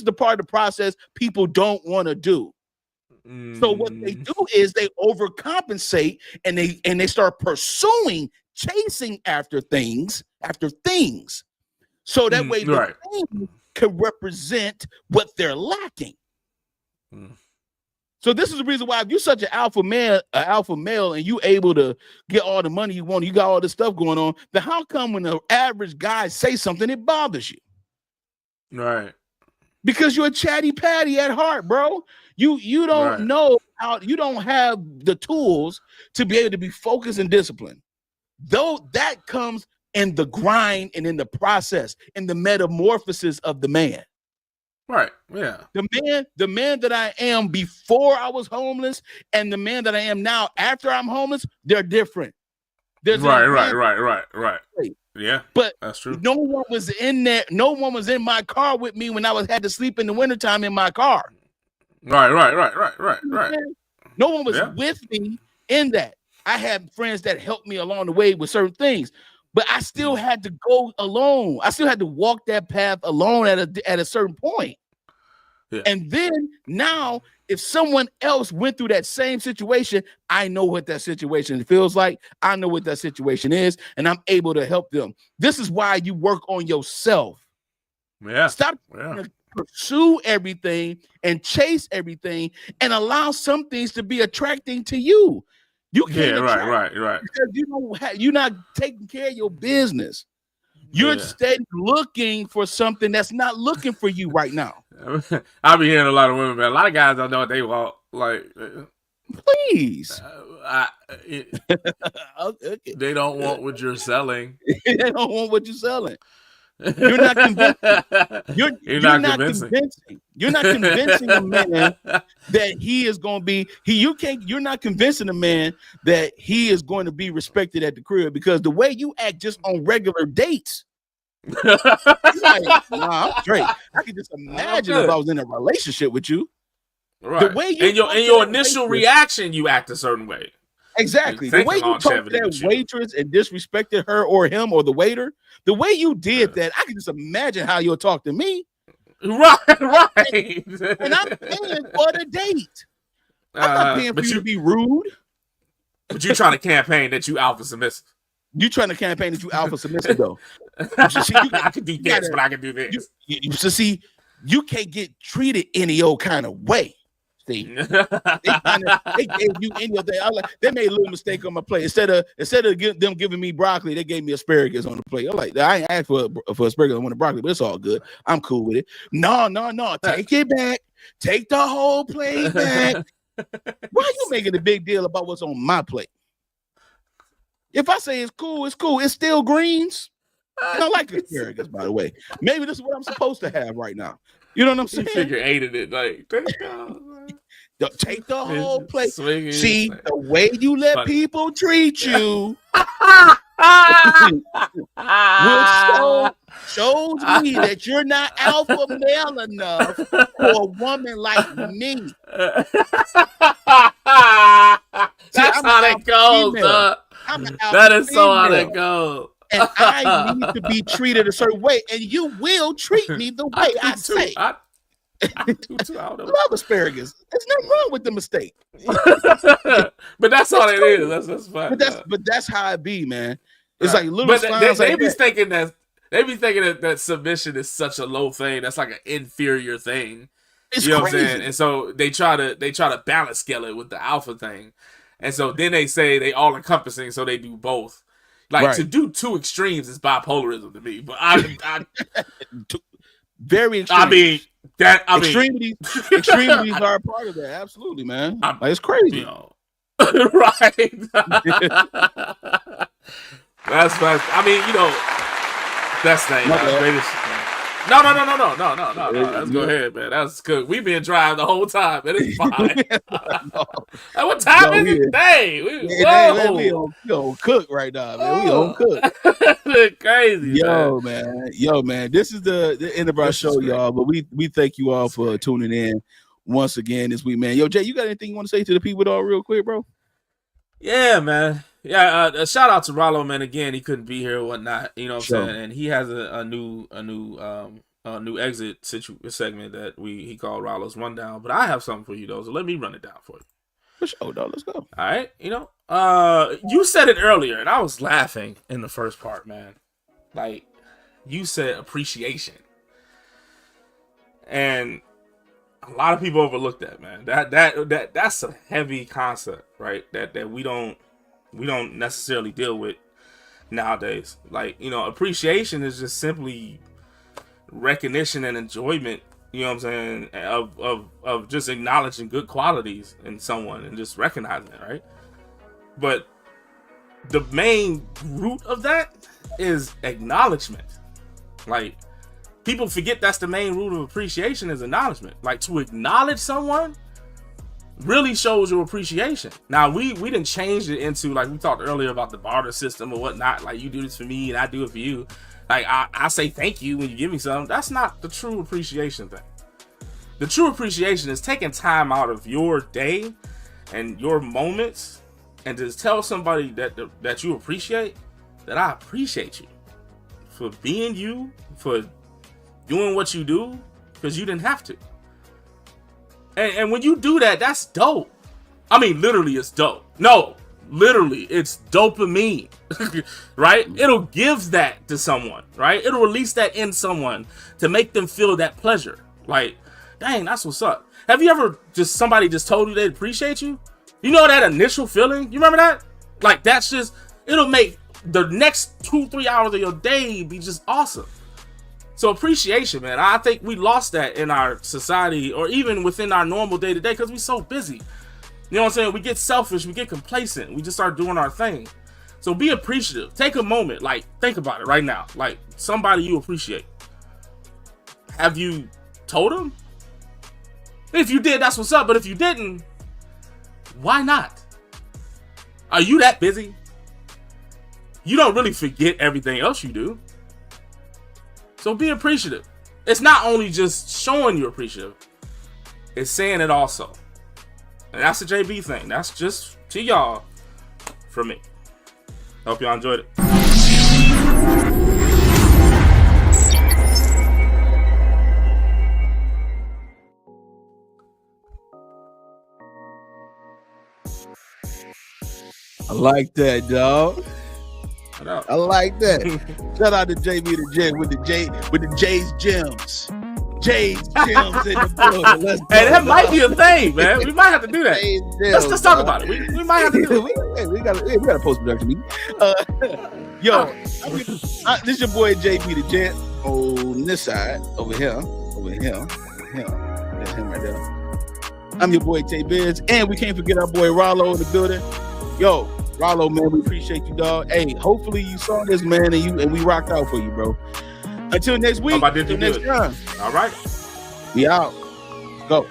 the part of the process people don't want to do. So what they do is they overcompensate and they start chasing after things, so that way the things can represent what they're lacking. So this is the reason why if you're such an alpha male, and you able to get all the money you want, you got all this stuff going on, then how come when the average guy say something, it bothers you? Right. Because you're a chatty patty at heart, bro. You don't know how, you don't have the tools to be able to be focused and disciplined. Though that comes in the grind and in the process, in the metamorphosis of the man. Right. Yeah. The man that I am before I was homeless and the man that I am now after I'm homeless, they're different. Right. Yeah, but that's true. No one was in there. No one was in my car with me when I had to sleep in the wintertime in my car. Right. No one was with me in that. I had friends that helped me along the way with certain things, but I still had to go alone. I still had to walk that path alone at a certain point. Yeah. And then now, if someone else went through that same situation, I know what that situation feels like. I know what that situation is, and I'm able to help them. This is why you work on yourself. Yeah. Stop trying to pursue everything and chase everything and allow some things to be attracting to you. You can't right. Because you're not taking care of your business. You're instead looking for something that's not looking for you right now. I'll be hearing a lot of women, man. A lot of guys don't know what they want. Like, please. They don't want what you're selling. They don't want what you're selling. You're not convincing. You're not convincing. You're not convincing a man that he is going to be. You're not convincing a man that he is going to be respected at the crib because the way you act just on regular dates. Like, nah, I'm straight. I can just imagine if I was in a relationship with you. Right. The way you in your initial reaction, you act a certain way. Exactly. The way you talked to that waitress and disrespected her or him or the waiter, the way you did that, I can just imagine how you'll talk to me. Right. And I'm paying for the date. I'm not paying for you to be rude. But you're trying to campaign that you alpha submissive. You trying to campaign that you alpha submissive though. I can do this, but I can do this. See, you can't get treated any old kind of way. See, they gave you any of that. They made a little mistake on my plate. Instead of them giving me broccoli, they gave me asparagus on the plate. I'm like, I ain't asked for asparagus. I wanted broccoli, but it's all good. I'm cool with it. No. Take it back. Take the whole plate back. Why are you making a big deal about what's on my plate? If I say it's cool, it's cool. It's still greens. I don't like asparagus, by the way. Maybe this is what I'm supposed to have right now. You know what I'm saying? You figure ate it like take the whole plate. See the way you let people treat you. Shows me that you're not alpha male enough for a woman like me. That's how that goes. That is so how that goes. And I need to be treated a certain way, and you will treat me the way I say. I do too. I love asparagus. There's nothing wrong with the mistake. But that's all it is. That's fine. But that's how it be, man. It's like little. But they be thinking that submission is such a low thing. That's like an inferior thing. It's you know crazy. what I'm saying? And so they try to balance scale it with the alpha thing. And so then they say they all encompassing, so they do both. Like to do two extremes is bipolarism to me. But I very extreme. Extremities are a part of that. Absolutely, man. Like, it's crazy. You know, right. That's fast. I mean, you know, best thing. Greatest. No. Let's go ahead, man. That's good. We've been driving the whole time, and it's fine. What time is it today? We on cook right now, man. We on cook. Crazy. Yo, man. This is the end of our show, y'all. But we thank you all for tuning in once again this week, man. Yo, Jay, you got anything you want to say to the people all real quick, bro? Yeah, man. Yeah, a shout out to Rollo, man. Again, he couldn't be here or whatnot. You know what I'm saying? And he has a new exit segment that he called Rollo's Rundown. But I have something for you though, so let me run it down for you. For sure, dog. Let's go. All right. You know, you said it earlier, and I was laughing in the first part, man. Like, you said appreciation, and a lot of people overlook that, man. That's a heavy concept, right? That we don't necessarily deal with nowadays. Like, you know, appreciation is just simply recognition and enjoyment, you know what I'm saying, of just acknowledging good qualities in someone and just recognizing it, right? But the main root of that is acknowledgement. Like, people forget that's the main root of appreciation is acknowledgement. Like, to acknowledge someone really shows your appreciation. Now, we didn't change it into, like we talked earlier about the barter system or whatnot. Like, you do this for me and I do it for you. Like, I say thank you when you give me something. That's not the true appreciation thing. The true appreciation is taking time out of your day and your moments and just tell somebody that you appreciate, that I appreciate you for being you, for doing what you do, because you didn't have to. And when you do that, that's dope. I mean, literally, it's dope. No, literally, it's dopamine, right? It'll give that to someone, right? It'll release that in someone to make them feel that pleasure. Like, dang, that's what's up. Have you ever somebody just told you they appreciate you? You know that initial feeling? You remember that? Like, that's just, it'll make the next 2-3 hours of your day be just awesome. So appreciation, man, I think we lost that in our society or even within our normal day-to-day because we're so busy. You know what I'm saying? We get selfish, we get complacent, we just start doing our thing. So be appreciative. Take a moment, like, think about it right now. Like, somebody you appreciate. Have you told them? If you did, that's what's up. But if you didn't, why not? Are you that busy? You don't really forget everything else you do. So be appreciative. It's not only just showing you're appreciative, it's saying it also. And that's the JB thing. That's just to y'all from me. Hope y'all enjoyed it. I like that, dog. I like that. Shout out to JB the Jen with the Jay's Gems. Jay's Gems in the building. Let's go. Hey, that might be a thing, man. We might have to do that. Let's talk about it. We might have to do it. We got a post-production meeting. This is your boy JB the Jen on this side, over here. That's him right there. I'm your boy Tay Biz, and we can't forget our boy Rollo in the building. Yo, Rollo, man, we appreciate you, dog. Hey, hopefully you saw this, man, and we rocked out for you, bro. Until next week. Until next time. All right. We out. Let's go.